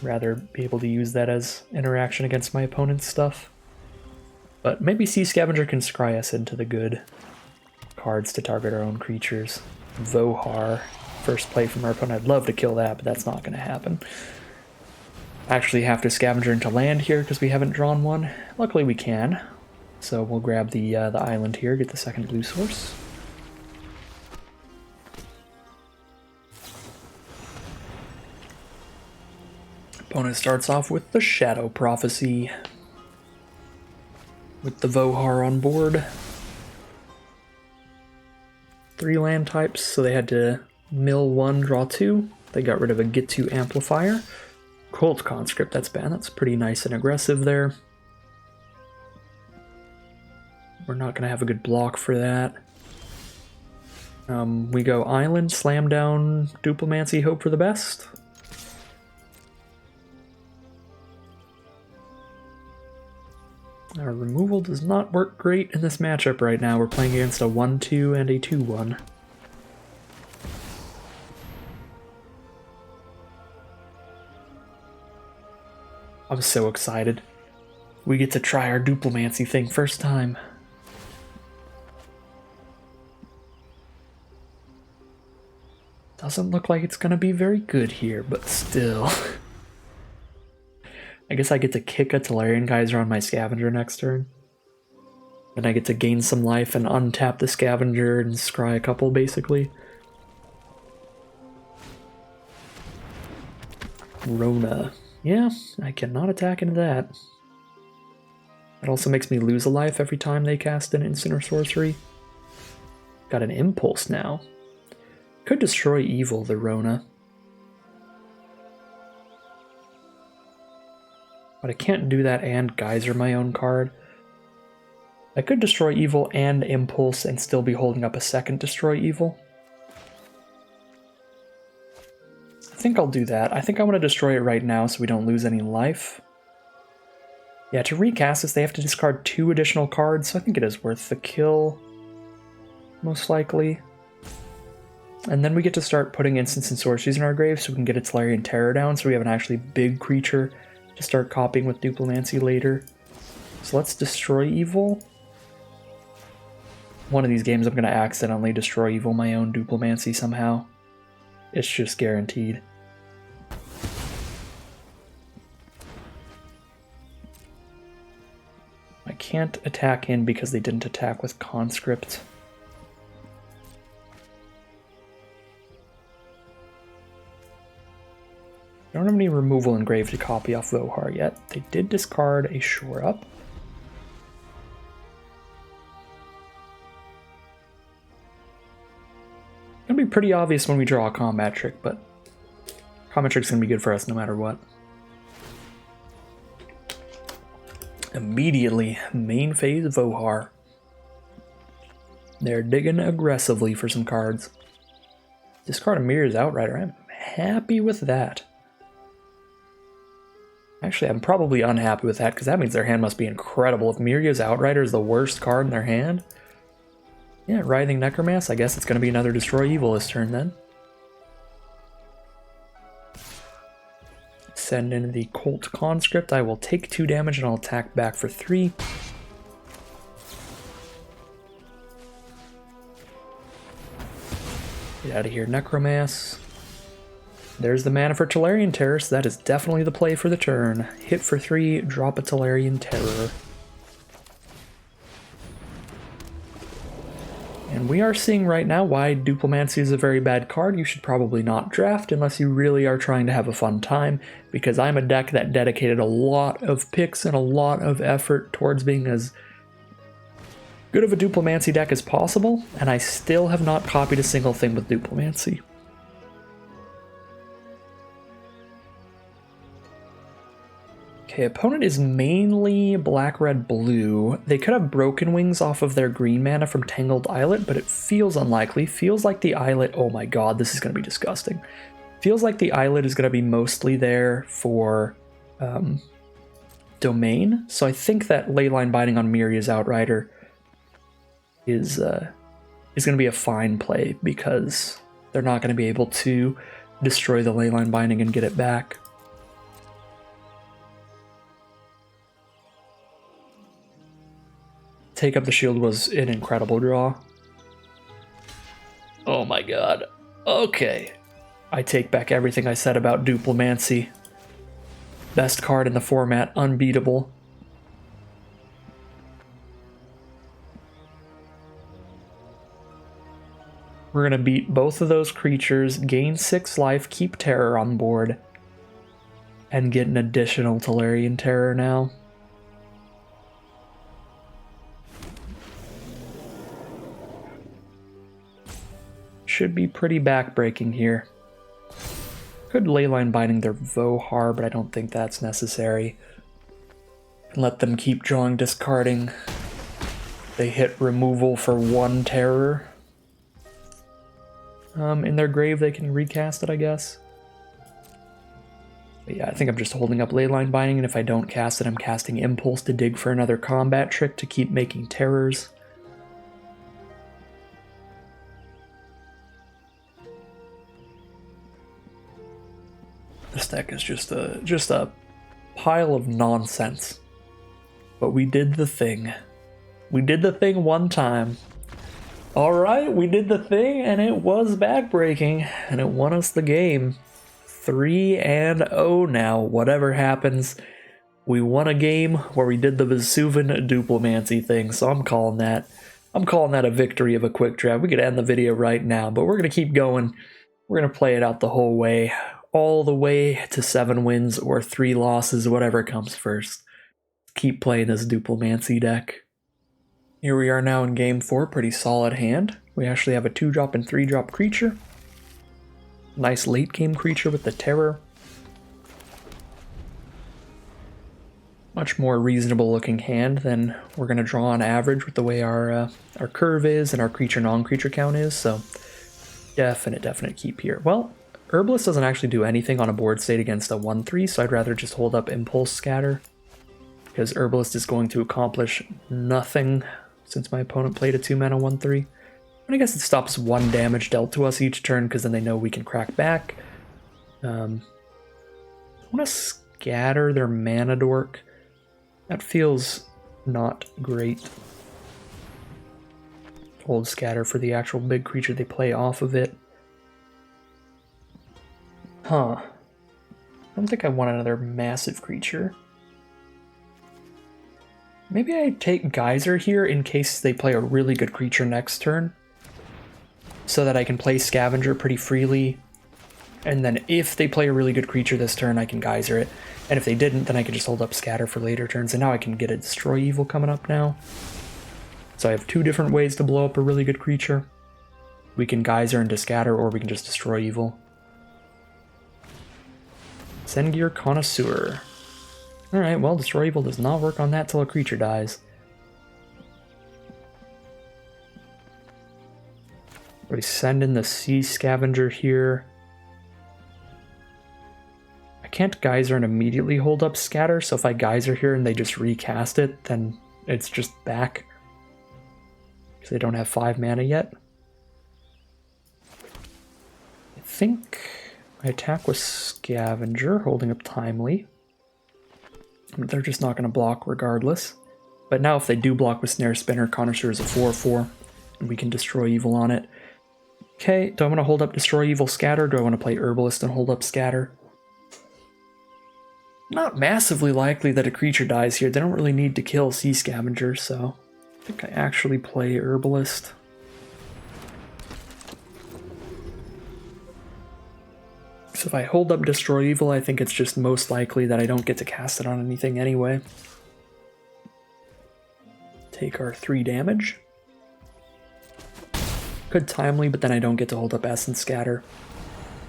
rather be able to use that as interaction against my opponent's stuff. But maybe Sea Scavenger can scry us into the good cards to target our own creatures. Vohar, first play from our opponent. I'd love to kill that, but that's not going to happen. Actually have to Scavenger into land here because we haven't drawn one. Luckily we can. So we'll grab the island here, get the second blue source. Opponent starts off with the Shadow Prophecy. With the Vohar on board. 3 land types, so they had to mill 1, draw 2. They got rid of a Get To Amplifier. Cult Conscript, that's bad. That's pretty nice and aggressive there. We're not going to have a good block for that. We go Island, Slam Down, Duplimancy, hope for the best. Our removal does not work great in this matchup right now. We're playing against a 1-2 and a 2-1. I'm so excited. We get to try our Duplimancy thing first time. Doesn't look like it's gonna be very good here, but still. I guess I get to kick a Talarian Geyser on my Scavenger next turn. Then I get to gain some life and untap the Scavenger and scry a couple, basically. Rona. Yeah, I cannot attack into that. It also makes me lose a life every time they cast an instant or sorcery. Got an Impulse now. Could destroy Evil, the Rona. But I can't do that and Geyser my own card. I could destroy Evil and Impulse and still be holding up a second Destroy Evil. think I'll do that. I think I want to destroy it right now so we don't lose any life. Yeah, to recast this, they have to discard 2 additional cards, so I think it is worth the kill, most likely. And then we get to start putting instants and sorceries in our grave so we can get its Larian Terror down, so we have an actually big creature to start copying with Duplimancy later. So let's destroy evil. One of these games I'm going to accidentally destroy evil my own Duplimancy somehow. It's just guaranteed. I can't attack in because they didn't attack with Conscript. I don't have any removal engraved to copy off Vohar yet. They did discard a Shore Up. It's gonna be pretty obvious when we draw a combat trick, but combat trick's gonna be good for us no matter what. Immediately, main phase Vohar. They're digging aggressively for some cards. Discard a Mirror's Outrider. I'm happy with that. Actually, I'm probably unhappy with that because that means their hand must be incredible. If Mirror's Outrider is the worst card in their hand, yeah, Writhing Necromass, I guess it's going to be another Destroy Evil this turn then. Send in the Colt Conscript. I will take 2 damage and I'll attack back for 3. Get out of here, Necromass. There's the mana for Tolarian Terror, so that is definitely the play for the turn. Hit for 3, drop a Tolarian Terror. And we are seeing right now why Duplimancy is a very bad card. You should probably not draft unless you really are trying to have a fun time, because I'm a deck that dedicated a lot of picks and a lot of effort towards being as good of a Duplimancy deck as possible, and I still have not copied a single thing with Duplimancy. Okay, opponent is mainly black, red, blue. They could have Broken Wings off of their green mana from Tangled Islet, but it feels unlikely. Feels like the Islet, oh my god, this is going to be disgusting. Feels like the Islet is going to be mostly there for Domain, so I think that Leyline Binding on Miria's Outrider is going to be a fine play, because they're not going to be able to destroy the Leyline Binding and get it back. Take Up the Shield was an incredible draw. Oh my god. Okay. I take back everything I said about Duplimancy. Best card in the format, unbeatable. We're going to beat both of those creatures, gain 6 life, keep Terror on board, and get an additional Tolarian Terror now. Should be pretty backbreaking here. Could Leyline Binding their Vohar, but I don't think that's necessary. Let them keep drawing, discarding. They hit removal for 1 terror. In their grave they can recast it, I guess. But yeah, I think I'm just holding up Leyline Binding, and if I don't cast it, I'm casting Impulse to dig for another combat trick to keep making terrors. This deck is just a pile of nonsense. But we did the thing. We did the thing one time. Alright, we did the thing, and it was backbreaking, and it won us the game. 3-0 now. Whatever happens, we won a game where we did the Vesuvian Duplimancy thing, so I'm calling that a victory of a quick draft. We could end the video right now, but we're going to keep going. We're going to play it out the whole way. All the way to 7 wins or 3 losses, whatever comes first. Keep playing this Duplimancy deck. Here we are now in game 4, pretty solid hand. We actually have a 2-drop and 3-drop creature. Nice late game creature with the terror. Much more reasonable looking hand than we're going to draw on average with the way our curve is and our creature non-creature count is, so definite keep here. Well, Herbalist doesn't actually do anything on a board state against a 1/3, so I'd rather just hold up Impulse Scatter, because Herbalist is going to accomplish nothing since my opponent played a 2-mana 1/3. And I guess it stops 1 damage dealt to us each turn, because then they know we can crack back. I want to scatter their Mana Dork. That feels not great. Hold Scatter for the actual big creature they play off of it. Huh. I don't think I want another massive creature. Maybe I take Geyser here in case they play a really good creature next turn, so that I can play Scavenger pretty freely. And then if they play a really good creature this turn, I can Geyser it. And if they didn't, then I can just hold up Scatter for later turns. And now I can get a Destroy Evil coming up now. So I have 2 different ways to blow up a really good creature. We can Geyser into Scatter, or we can just Destroy Evil. Sengir Connoisseur. Alright, well, Destroy Evil does not work on that till a creature dies. We send in the Sea Scavenger here. I can't Geyser and immediately hold up Scatter, so if I Geyser here and they just recast it, then it's just back. Because they don't have 5 mana yet. I think I attack with Scavenger, holding up Timely. They're just not going to block regardless. But now if they do block with Snare Spinner, Connoisseur is a 4/4, and we can Destroy Evil on it. Okay, do I want to hold up Destroy Evil Scatter? Do I want to play Herbalist and hold up Scatter? Not massively likely that a creature dies here. They don't really need to kill Sea Scavenger, so I think I actually play Herbalist. So if I hold up Destroy Evil, I think it's just most likely that I don't get to cast it on anything anyway. Take our 3 damage. Could Timely, but then I don't get to hold up Essence Scatter.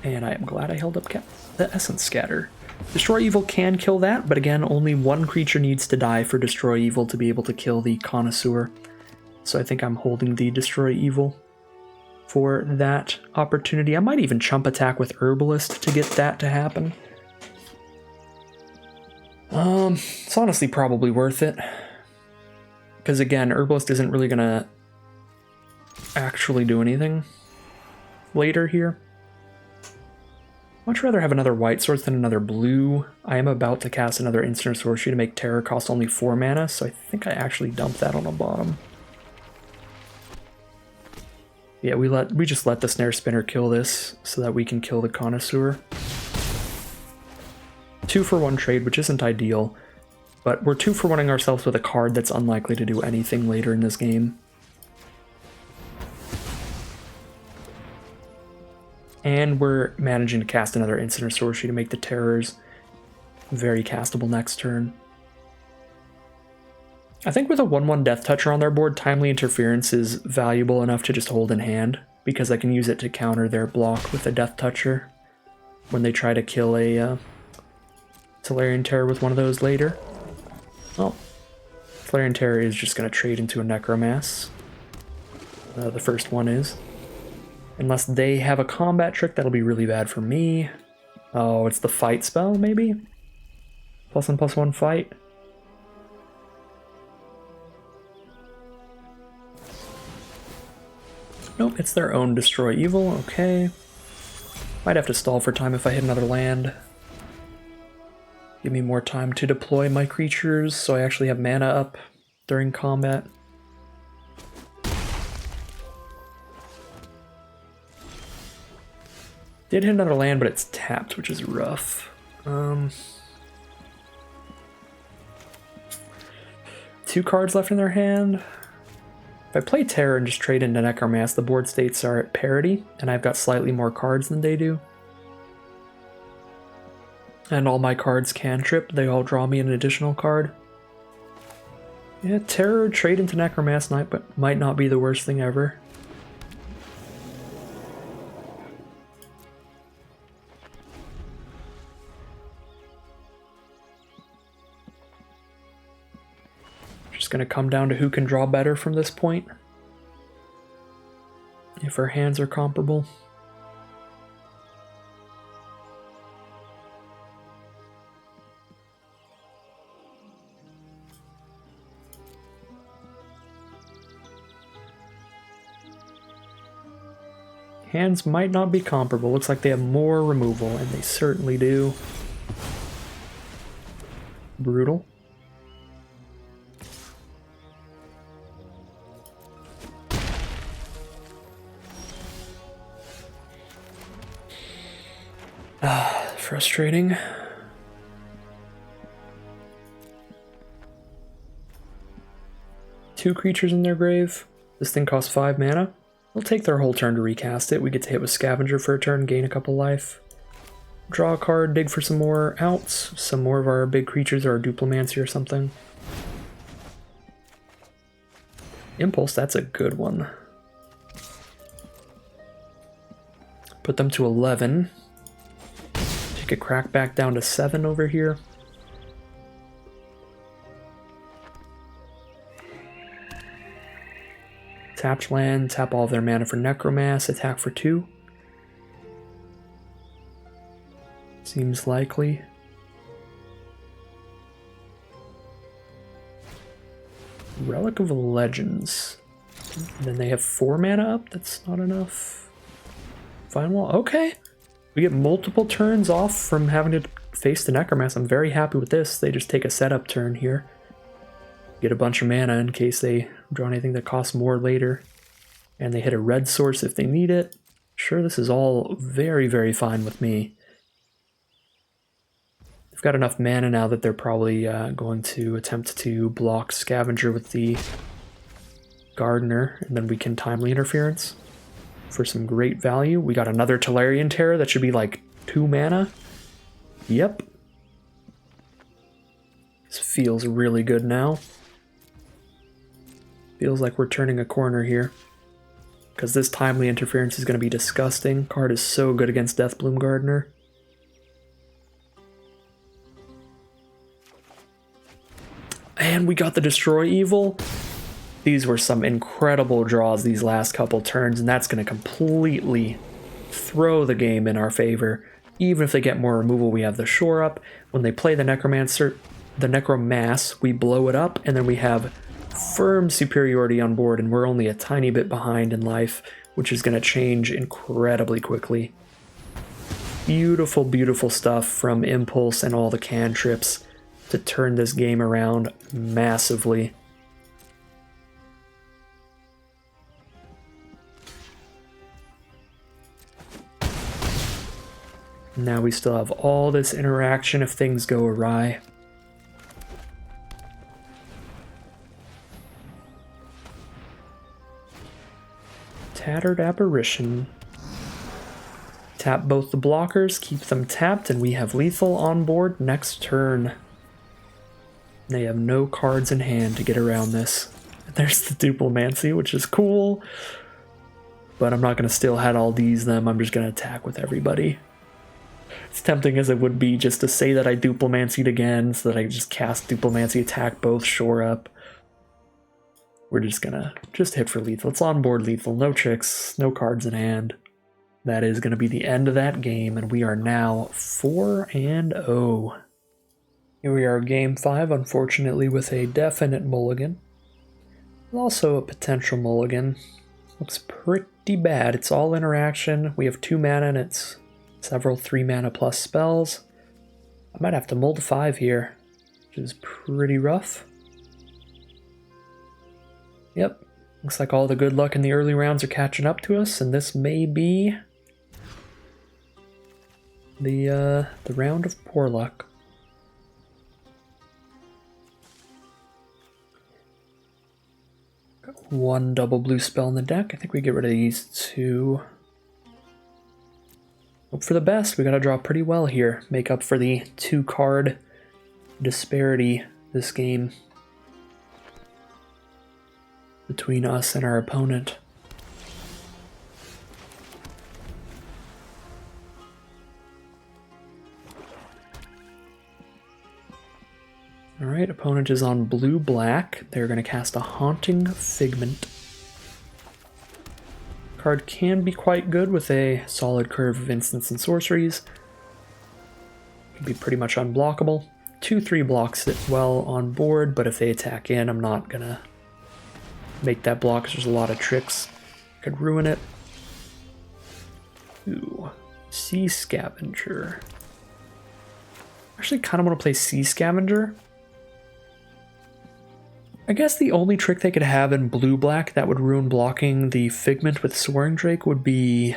And I am glad I held up the Essence Scatter. Destroy Evil can kill that, but again, only 1 creature needs to die for Destroy Evil to be able to kill the Connoisseur. So I think I'm holding the Destroy Evil for that opportunity. I might even chump attack with Herbalist to get that to happen. It's honestly probably worth it. Because again, Herbalist isn't really going to actually do anything later here. Much rather have another white source than another blue. I am about to cast another instant sorcery to make Terror cost only 4 mana, so I think I actually dumped that on the bottom. Yeah, we just let the Snare Spinner kill this so that we can kill the Connoisseur. 2-for-1 trade, which isn't ideal, but we're 2-for-1ing ourselves with a card that's unlikely to do anything later in this game. And we're managing to cast another Instant Sorcery to make the Terrors very castable next turn. I think with a 1/1 Death Toucher on their board, Timely Interference is valuable enough to just hold in hand, because I can use it to counter their block with a Death Toucher when they try to kill a Tolarian Terror with one of those later. Well, Tolarian Terror is just going to trade into a Necromass. The first one is. Unless they have a combat trick, that'll be really bad for me. Oh, it's the fight spell, maybe? +1/+1 fight. Nope, it's their own Destroy Evil, okay. Might have to stall for time if I hit another land. Give me more time to deploy my creatures so I actually have mana up during combat. Did hit another land, but it's tapped, which is rough. 2 cards left in their hand. If I play Terror and just trade into Necromass, the board states are at parity, and I've got slightly more cards than they do. And all my cards cantrip, they all draw me an additional card. Yeah, Terror, trade into Necromass Knight, but might not be the worst thing ever. Just gonna come down to who can draw better from this point. If our hands are comparable. hands might not be comparable. Looks like they have more removal, and they certainly do. Brutal. Frustrating. Two creatures in their grave. This thing costs 5 mana. We'll take their whole turn to recast it. We get to hit with Scavenger for a turn, gain a couple life. Draw a card, dig for some more outs. Some more of our big creatures or our Duplimancy or something. Impulse, that's a good one. Put them to 11. Take a crack back down to 7 over here. Tapped land, tap all of their mana for Necromass, attack for 2. Seems likely. Relic of Legends. Then they have 4 mana up, that's not enough. Final wall, okay. We get multiple turns off from having to face the Necromass. I'm very happy with this. They just take a setup turn here. Get a bunch of mana in case they draw anything that costs more later. And they hit a red source if they need it. Sure, this is all very, very fine with me. They've got enough mana now that they're probably going to attempt to block Scavenger with the Gardener, and then we can Timely Interference for some great value. We got another Tolarian Terror that should be like 2 mana. Yep. This feels really good now. Feels like we're turning a corner here. Because this Timely Interference is going to be disgusting. Card is so good against Deathbloom Gardener. And we got the Destroy Evil. These were some incredible draws these last couple turns, and that's going to completely throw the game in our favor. Even if they get more removal, we have the Shore Up. When they play the Necromancer, the Necromass, we blow it up, and then we have firm superiority on board, and we're only a tiny bit behind in life, which is going to change incredibly quickly. Beautiful, beautiful stuff from Impulse and all the cantrips to turn this game around massively. Now we still have all this interaction if things go awry. Tattered Apparition. Tap both the blockers, keep them tapped, and we have lethal on board next turn. They have no cards in hand to get around this. There's the Duplimancy, which is cool. But I'm not going to still had all these them, I'm just going to attack with everybody. As tempting as it would be just to say that I Duplimancied again, so that I just cast Duplimancy, attack both, Shore Up. We're just gonna hit for lethal. It's on board lethal, no tricks, no cards in hand. That is gonna be the end of that game, and we are now 4-0. Here we are, game 5, unfortunately with a definite mulligan. Also a potential mulligan. Looks pretty bad. It's all interaction. We have 2 mana and it's several 3 mana plus spells. I might have to mull to 5 here, which is pretty rough. Yep, looks like all the good luck in the early rounds are catching up to us, and this may be the round of poor luck. Got 1 double blue spell in the deck. I think we get rid of these 2. Hope for the best. We gotta draw pretty well here. Make up for the 2 card disparity this game between us and our opponent. Alright, opponent is on blue-black. They're going to cast a Haunting Figment. Card can be quite good with a solid curve of instants and sorceries. Can be pretty much unblockable. 2/3 blocks it well on board, but if they attack in, I'm not going to make that block because there's a lot of tricks. Could ruin it. Ooh, Sea Scavenger. Actually, kind of want to play Sea Scavenger. I guess the only trick they could have in blue-black that would ruin blocking the Figment with Soaring Drake would be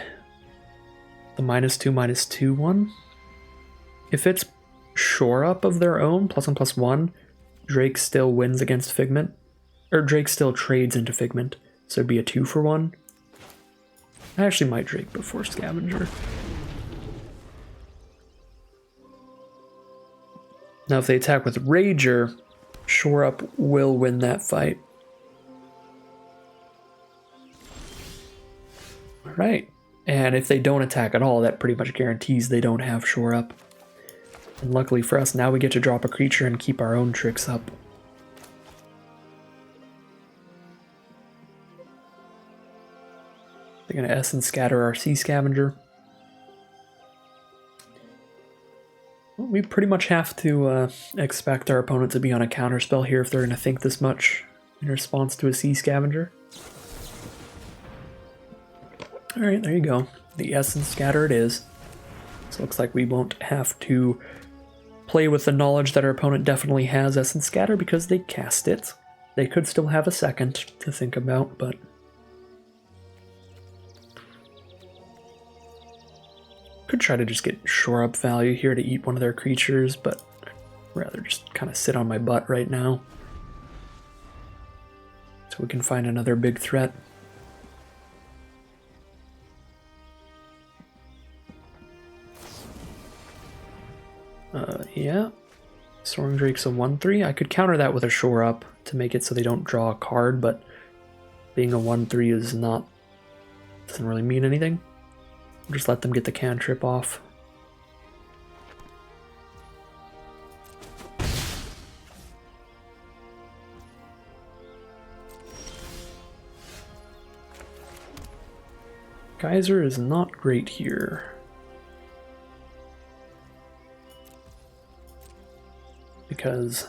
the -2/-2 one. If it's shore up of their own, +1/+1, Drake still wins against Figment. Or Drake still trades into Figment, so it'd be a 2-for-1. I actually might Drake before Scavenger. Now if they attack with Rager, Shore Up will win that fight. Alright, and if they don't attack at all, that pretty much guarantees they don't have Shore Up. And luckily for us, now we get to drop a creature and keep our own tricks up. They're going to Essence Scatter our Sea Scavenger. We pretty much have to expect our opponent to be on a counterspell here if they're going to think this much in response to a Sea Scavenger. Alright, there you go. The Essence Scatter it is. So it looks like we won't have to play with the knowledge that our opponent definitely has Essence Scatter because they cast it. They could still have a second to think about, but... could try to just get shore up value here to eat one of their creatures, but I'd rather just kind of sit on my butt right now. So we can find another big threat. Yeah. Soaring Drake's a 1/3. I could counter that with a shore up to make it so they don't draw a card, but being a 1/3 is not... doesn't really mean anything. Just let them get the cantrip off. Geyser is not great here. Because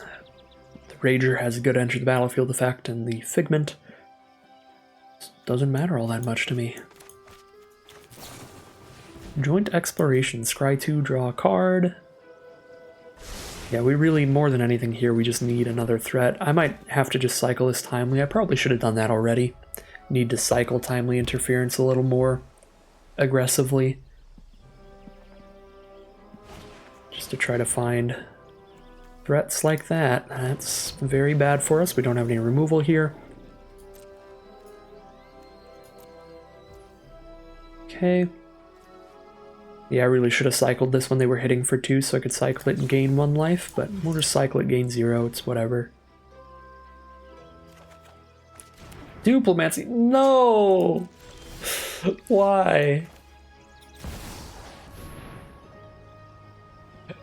the Rager has a good enter the battlefield effect and the Figment doesn't matter all that much to me. Joint Exploration, scry 2, draw a card. Yeah, we really, more than anything here, we just need another threat. I might have to just cycle this Timely. I probably should have done that already. Need to cycle Timely Interference a little more aggressively. Just to try to find threats like that. That's very bad for us. We don't have any removal here. Okay. Yeah, I really should have cycled this when they were hitting for 2 so I could cycle it and gain 1 life, but we'll just cycle it, gain 0, it's whatever. Diplomacy, no! Why?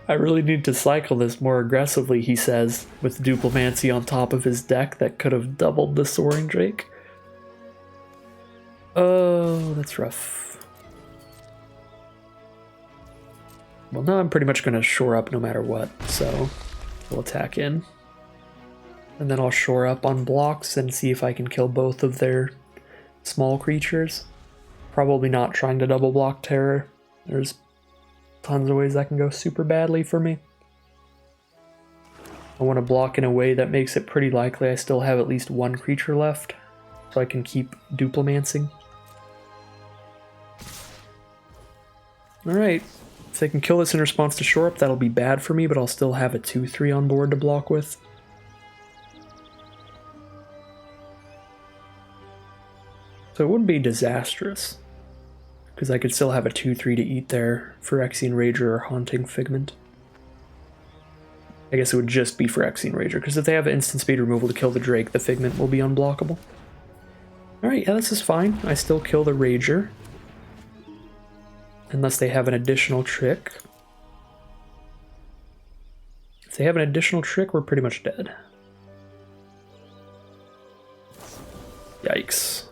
I really need to cycle this more aggressively, he says, with Diplomacy on top of his deck that could have doubled the Soaring Drake. Oh, that's rough. Well, now I'm pretty much going to shore up no matter what, so we'll attack in. And then I'll shore up on blocks and see if I can kill both of their small creatures. Probably not trying to double block Terror. There's tons of ways that can go super badly for me. I want to block in a way that makes it pretty likely I still have at least 1 creature left, so I can keep Duplimancing. Alright. If they can kill this in response to shore up, that'll be bad for me, but I'll still have a 2/3 on board to block with. So it wouldn't be disastrous, because I could still have a 2/3 to eat there for Phyrexian Rager or Haunting Figment. I guess it would just be for Phyrexian Rager, because if they have instant speed removal to kill the Drake, the Figment will be unblockable. Alright, yeah, this is fine. I still kill the Rager. Unless they have an additional trick. If they have an additional trick, we're pretty much dead. Yikes.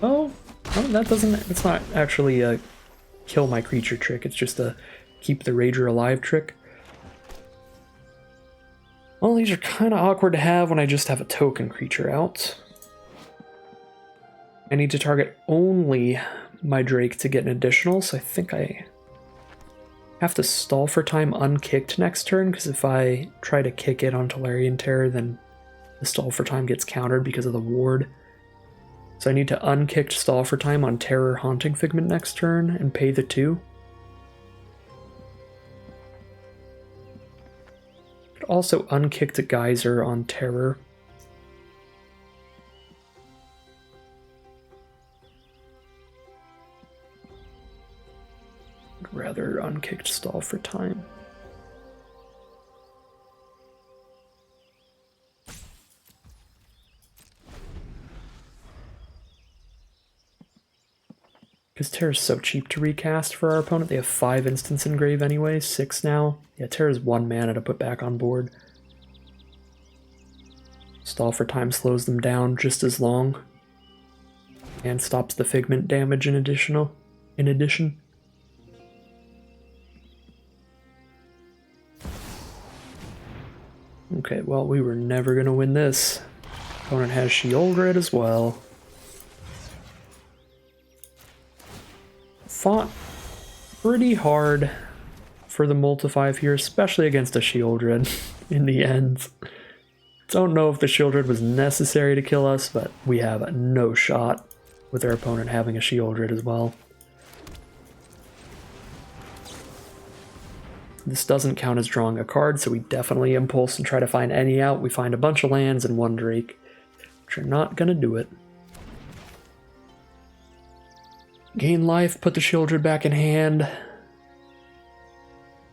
Oh, that doesn't... it's not actually a kill my creature trick. It's just a keep the Rager alive trick. Well, these are kind of awkward to have when I just have a token creature out. I need to target only my Drake to get an additional, so I think I have to stall for time unkicked next turn, because if I try to kick it on Tolarian Terror, then the stall for time gets countered because of the ward. So I need to unkicked stall for time on Terror Haunting Figment next turn and pay the 2. Could also unkicked a Geyser on Terror. I'd rather unkicked stall for time. Because Terra's so cheap to recast for our opponent. They have 5 instants in grave anyway, 6 now. Yeah, Terra's 1 mana to put back on board. Stall for time slows them down just as long. And stops the Figment damage in addition. Okay, well, we were never going to win this. Opponent has Sheoldred as well. Fought pretty hard for the multi-5 here, especially against a Sheoldred in the end. Don't know if the Sheoldred was necessary to kill us, but we have no shot with our opponent having a Sheoldred as well. This doesn't count as drawing a card, so we definitely impulse and try to find any out. We find a bunch of lands and 1 Drake, which are not going to do it. Gain life, put the Sheoldred back in hand.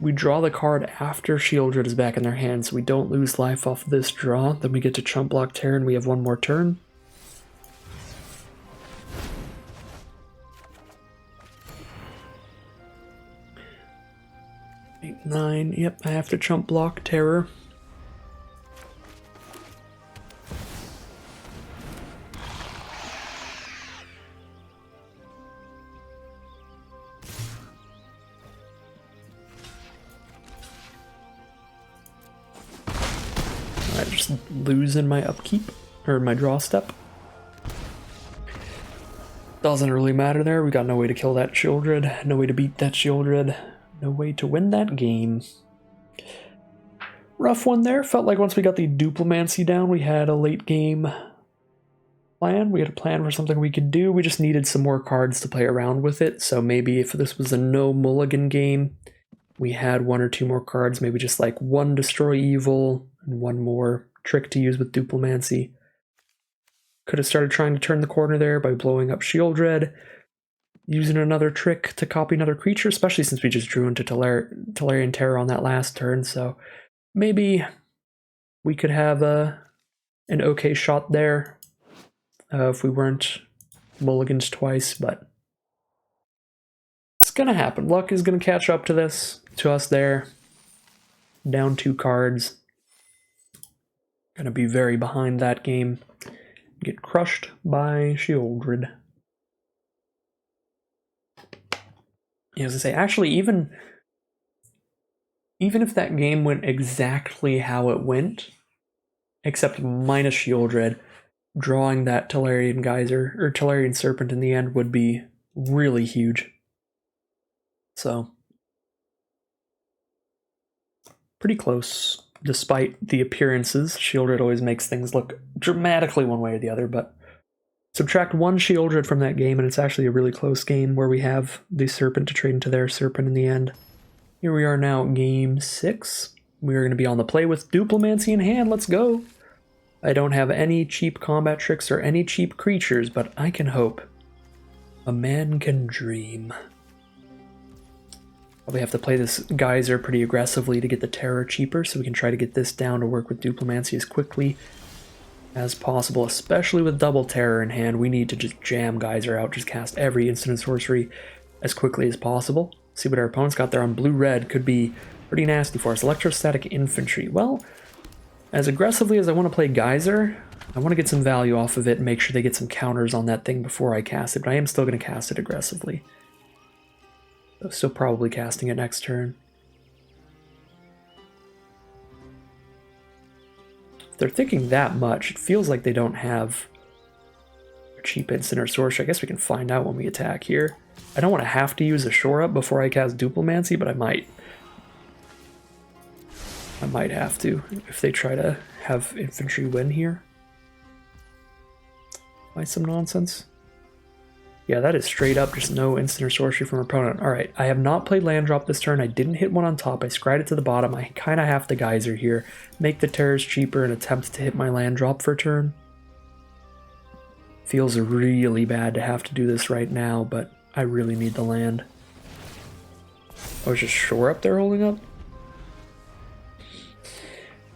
We draw the card after Sheoldred is back in their hand, so we don't lose life off this draw. Then we get to Chump Block Terror and we have 1 more turn. Eight, 9, yep, I have to Chump Block Terror. Just losing my upkeep, or my draw step. Doesn't really matter there, we got no way to kill that Sheoldred, no way to beat that Sheoldred, no way to win that game. Rough one there, felt like once we got the Duplimancy down, we had a late game plan. We had a plan for something we could do, we just needed some more cards to play around with it, so maybe if this was a no mulligan game, we had 1 or 2 more cards, maybe just like 1 Destroy Evil, and 1 more trick to use with Duplimancy. Could have started trying to turn the corner there by blowing up Sheoldred, using another trick to copy another creature, especially since we just drew into Tolarian Terror on that last turn, so maybe we could have an okay shot there if we weren't mulligans twice, but it's gonna happen. Luck is gonna catch up to us there. Down 2 cards. Gonna be very behind that game. Get crushed by Sheoldred. Yeah, as I say, actually, even if that game went exactly how it went, except minus Sheoldred, drawing that Tolarian Geyser, or Tolarian Serpent in the end would be really huge. So, pretty close. Despite the appearances, Sheoldred always makes things look dramatically one way or the other, but subtract 1 Sheoldred from that game and it's actually a really close game where we have the Serpent to trade into their Serpent in the end. Here we are now, game 6. We are going to be on the play with Duplimancy in hand, let's go! I don't have any cheap combat tricks or any cheap creatures, but I can hope. A man can dream. Probably have to play this Geyser pretty aggressively to get the Terror cheaper, so we can try to get this down to work with Duplimancy as quickly as possible, especially with double Terror in hand. We need to just jam Geyser out, just cast every instant and sorcery as quickly as possible. See what our opponent's got there on blue-red, could be pretty nasty for us. Electrostatic Infantry. Well, as aggressively as I want to play Geyser, I want to get some value off of it and make sure they get some counters on that thing before I cast it, but I am still going to cast it aggressively. Still probably casting it next turn. If they're thinking that much, it feels like they don't have cheap instant or sorcery. I guess we can find out when we attack here. I don't want to have to use a shore up before I cast Duplimancy, but I might. I might have to if they try to have infantry win here. Why some nonsense? Yeah, that is straight up just no instant or sorcery from our opponent. Alright, I have not played land drop this turn. I didn't hit one on top. I scryed it to the bottom. I kind of have to geyser here. Make the terrors cheaper and attempt to hit my land drop for a turn. Feels really bad to have to do this right now, but I really need the land. Oh, it's just shore up they're holding up?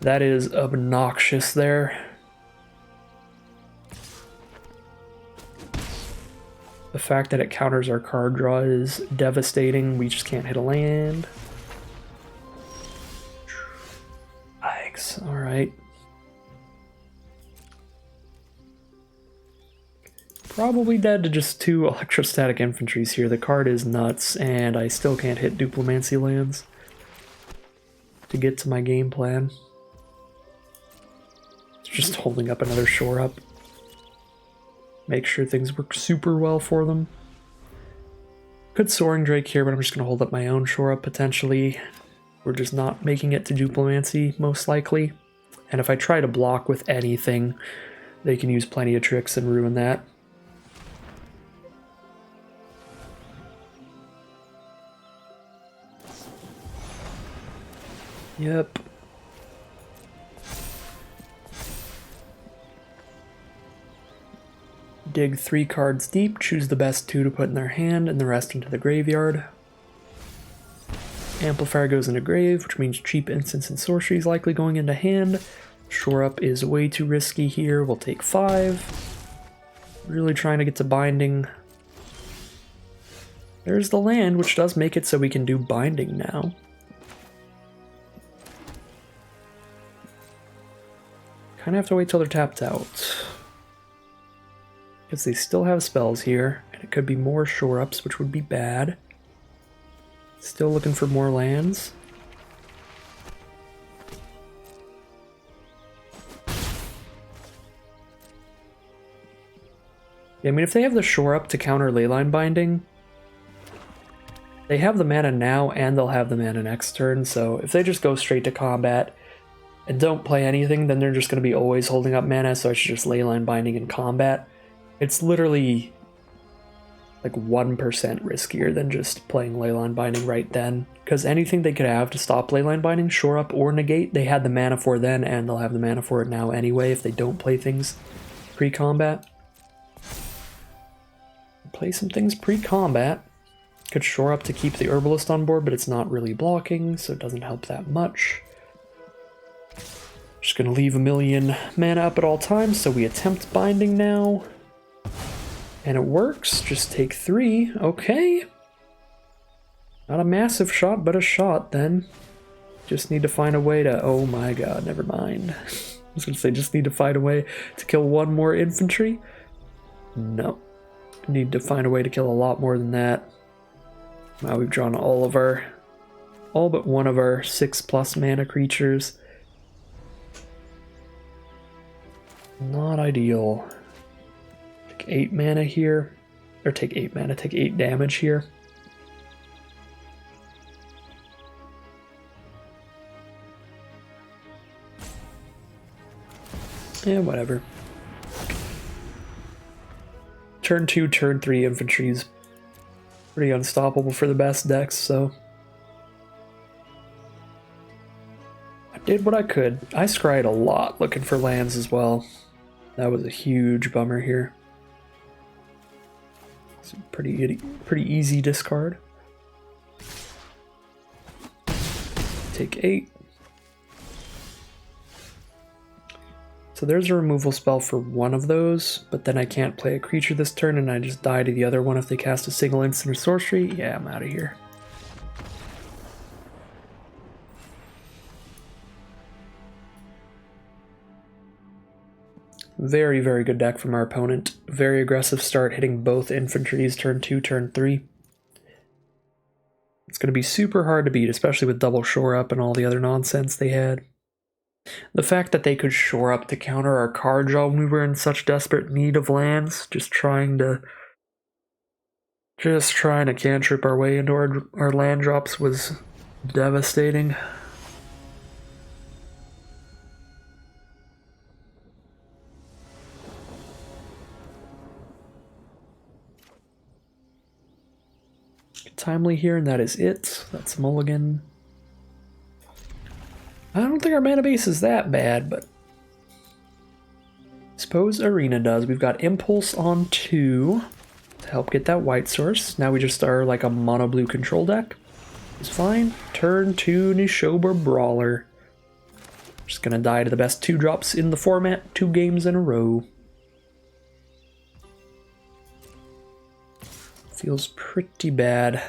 That is obnoxious there. The fact that it counters our card draw is devastating. We just can't hit a land. Yikes. Alright. Probably dead to just 2 electrostatic infantries here. The card is nuts, and I still can't hit Duplimancy lands to get to my game plan. It's just holding up another shore up. Make sure things work super well for them. Could Soaring Drake here, but I'm just going to hold up my own shore up potentially. We're just not making it to Duplimancy, most likely. And if I try to block with anything, they can use plenty of tricks and ruin that. Yep. Dig 3 cards deep, choose the best 2 to put in their hand, and the rest into the graveyard. Amplifier goes into grave, which means cheap instants and sorcery is likely going into hand. Shore up is way too risky here, we'll take 5. Really trying to get to binding. There's the land, which does make it so we can do binding now. Kinda have to wait till they're tapped out. Because they still have spells here, and it could be more shore-ups, which would be bad. Still looking for more lands. Yeah, I mean, if they have the shore-up to counter Leyline Binding, they have the mana now, and they'll have the mana next turn, so if they just go straight to combat and don't play anything, then they're just going to be always holding up mana, so I should just Leyline Binding in combat. It's literally like 1% riskier than just playing Leyline Binding right then, because anything they could have to stop Leyline Binding, shore up or negate, they had the mana for then, and they'll have the mana for it now anyway if they don't play things pre-combat. Play some things pre-combat. Could shore up to keep the Herbalist on board, but it's not really blocking, so it doesn't help that much. Just gonna leave 1,000,000 mana up at all times, so we attempt binding now. And it works, just take 3, okay. Not a massive shot, but a shot then. Just need to find a way to, oh my god, never mind. I was gonna say, just need to find a way to kill 1 more infantry. No, need to find a way to kill a lot more than that. Now we've drawn all but one of our 6+ mana creatures. Not ideal. 8 mana here, or take 8 mana, take 8 damage here. Yeah, whatever. Turn 2, turn 3 infantry's pretty unstoppable for the best decks, so I did what I could. I scryed a lot looking for lands as well. That was a huge bummer here. Pretty easy discard. Take 8. So there's a removal spell for one of those, but then I can't play a creature this turn and I just die to the other one if they cast a single instant or sorcery. Yeah, I'm out of here. Very, very good deck from our opponent. Very aggressive start, hitting both infantries turn 2, turn 3. It's going to be super hard to beat, especially with double shore up and all the other nonsense they had. The fact that they could shore up to counter our card draw when we were in such desperate need of lands, just trying to cantrip our way into our land drops was devastating. Timely here, and that is it. That's mulligan. I don't think our mana base is that bad, but I suppose Arena does. We've got Impulse on 2 to help get that white source. Now we just are like a mono blue control deck. It's fine. Turn 2 Nishoba Brawler. Just gonna die to the best 2-drops in the format 2 games in a row. Feels pretty bad.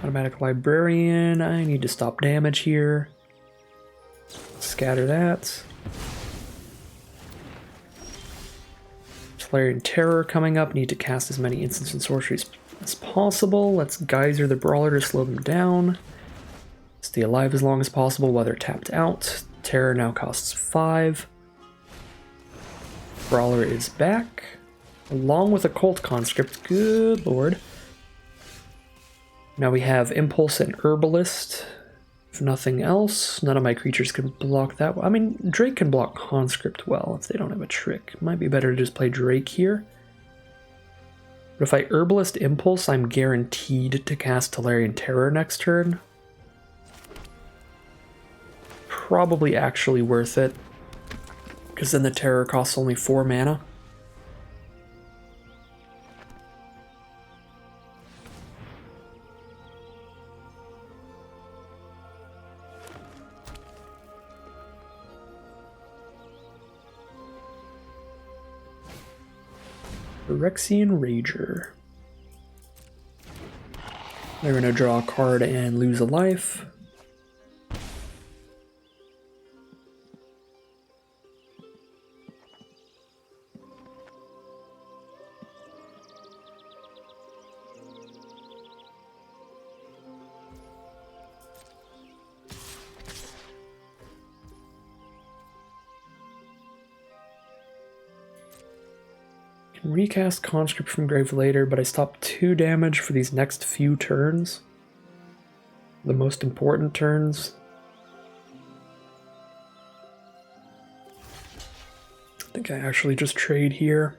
Automatic Librarian. I need to stop damage here. Scatter that. Solarian Terror coming up. Need to cast as many instants and sorceries as possible. Let's Geyser the Brawler to slow them down. Stay alive as long as possible while they're tapped out. Terror now costs 5. Brawler is back, along with a Cult Conscript. Good lord. Now we have Impulse and Herbalist. If nothing else, none of my creatures can block that. I mean, Drake can block Conscript well if they don't have a trick. Might be better to just play Drake here. But if I Herbalist Impulse, I'm guaranteed to cast Solarian Terror next turn. Probably actually worth it, because then the Terror costs only 4 mana. Phyrexian Rager. They're going to draw a card and lose a life. Recast Conscript from grave later, but I stop 2 damage for these next few turns. The most important turns. I think I actually just trade here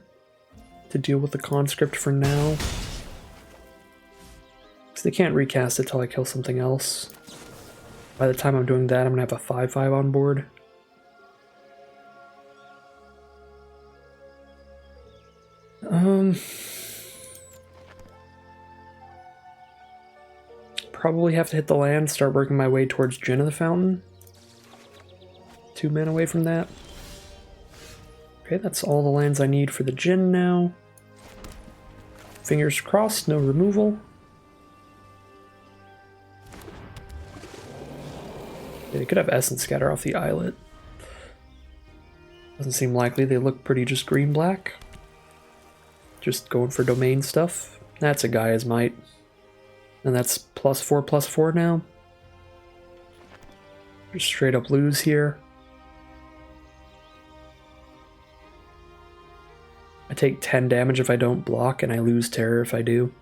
to deal with the Conscript for now. Because they can't recast it till I kill something else. By the time I'm doing that, I'm going to have a 5/5 on board. Probably have to hit the land, start working my way towards Djinn of the Fountain. 2 mana away from that. Okay, that's all the lands I need for the Djinn now. Fingers crossed, no removal. Yeah, they could have Essence Scatter off the Islet. Doesn't seem likely, they look pretty just green-black. Just going for domain stuff. That's a Gaia's Might. And that's +4/+4 now. Just straight up lose here. I take 10 damage if I don't block, and I lose Terror if I do.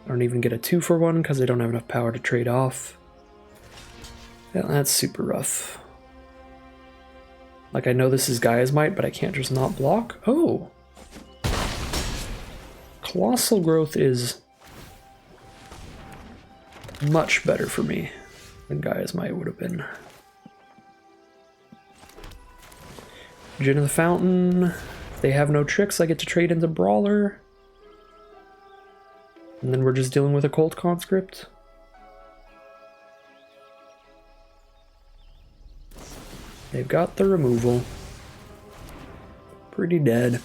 I don't even get a 2-for-1 because I don't have enough power to trade off. Yeah, that's super rough. Like, I know this is Gaia's Might, but I can't just not block. Oh! Colossal Growth is much better for me than Gaia's Might would have been. Djinn of the Fountain. If they have no tricks, I get to trade into Brawler. And then we're just dealing with a Cult Conscript. They've got the removal. Pretty dead.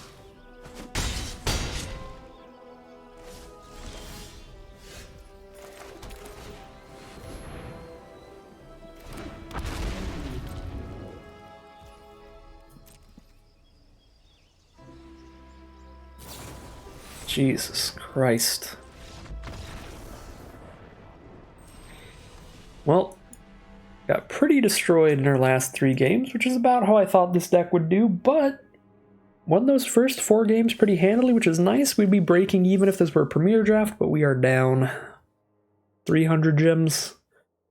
Jesus Christ. pretty destroyed in our last 3 games, which is about how I thought this deck would do, but won those first 4 games pretty handily, which is nice. We'd be breaking even if this were a Premier Draft, but we are down 300 gems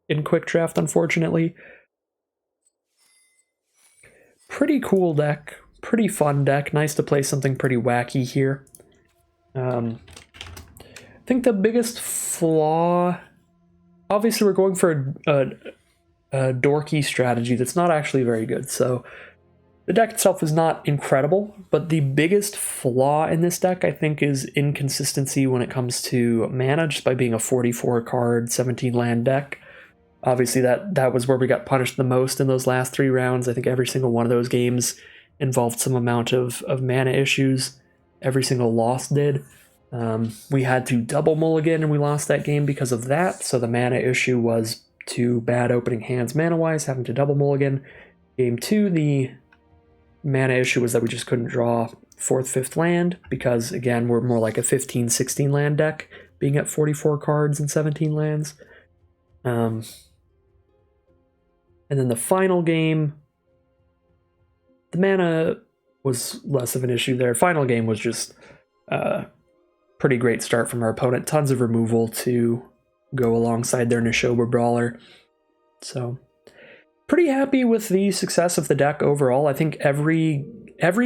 in Quick Draft, unfortunately. Pretty cool deck, pretty fun deck. Nice to play something pretty wacky here. I think the biggest flaw, obviously we're going for a dorky strategy that's not actually very good, so the deck itself is not incredible, but the biggest flaw in this deck, I think, is inconsistency when it comes to mana, just by being a 44 card, 17 land deck. Obviously that was where we got punished the most in those last 3 rounds. I think every single one of those games involved some amount of mana issues. Every single loss did. We had to double mulligan and we lost that game because of that, so the mana issue was too bad opening hands mana-wise, having to double mulligan. Game 2, the mana issue was that we just couldn't draw 4th, 5th land, because again, we're more like a 15, 16 land deck, being at 44 cards and 17 lands. And then the final game, the mana was less of an issue there. Final game was just a pretty great start from our opponent. Tons of removal to go alongside their Nishoba Brawler. So pretty happy with the success of the deck overall. I think every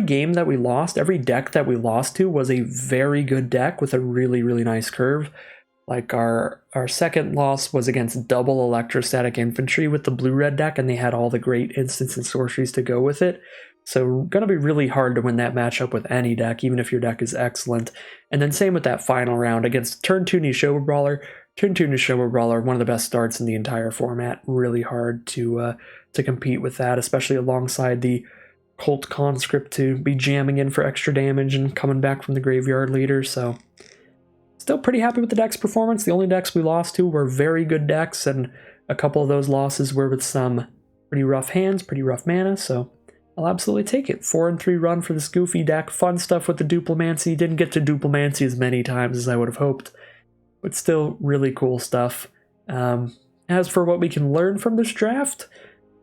game that we lost, every deck that we lost to was a very good deck with a really, really nice curve. Like our second loss was against double electrostatic infantry with the blue-red deck, and they had all the great instants and sorceries to go with it. So gonna be really hard to win that matchup with any deck, even if your deck is excellent. And then same with that final round against turn 2 Nishoba Brawler. Turn 2 Nishoba Brawler, one of the best starts in the entire format. Really hard to compete with that, especially alongside the Cult Conscript to be jamming in for extra damage and coming back from the graveyard later. So still pretty happy with the deck's performance. The only decks we lost to were very good decks, and a couple of those losses were with some pretty rough hands, pretty rough mana, so I'll absolutely take it. 4-3 run for this goofy deck. Fun stuff with the Duplimancy. Didn't get to Duplimancy as many times as I would have hoped, but still really cool stuff. As for what we can learn from this draft,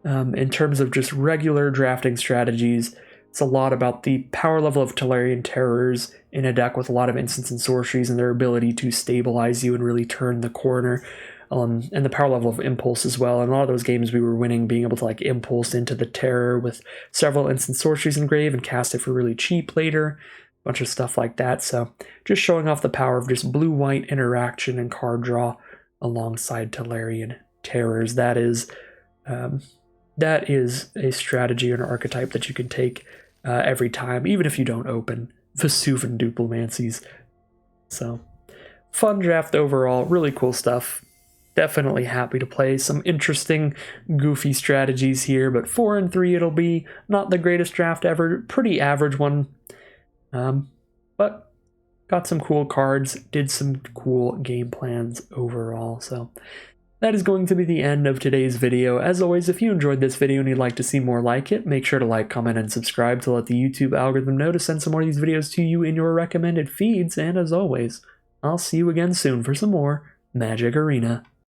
in terms of just regular drafting strategies, it's a lot about the power level of Tolarian Terrors in a deck with a lot of instants and sorceries and their ability to stabilize you and really turn the corner. And the power level of Impulse as well. In a lot of those games we were winning, being able to like Impulse into the Terror with several instant sorceries in grave and cast it for really cheap later. A bunch of stuff like that. So just showing off the power of just blue-white interaction and card draw alongside Tolarian Terrors. That is a strategy or an archetype that you can take every time, even if you don't open Vesuvan Duplimancies. So fun draft overall, really cool stuff. Definitely happy to play some interesting, goofy strategies here, but 4-3 it'll be. Not the greatest draft ever, pretty average one, but got some cool cards, did some cool game plans overall. So that is going to be the end of today's video. As always, if you enjoyed this video and you'd like to see more like it, make sure to like, comment, and subscribe to let the YouTube algorithm know to send some more of these videos to you in your recommended feeds. And as always, I'll see you again soon for some more Magic Arena.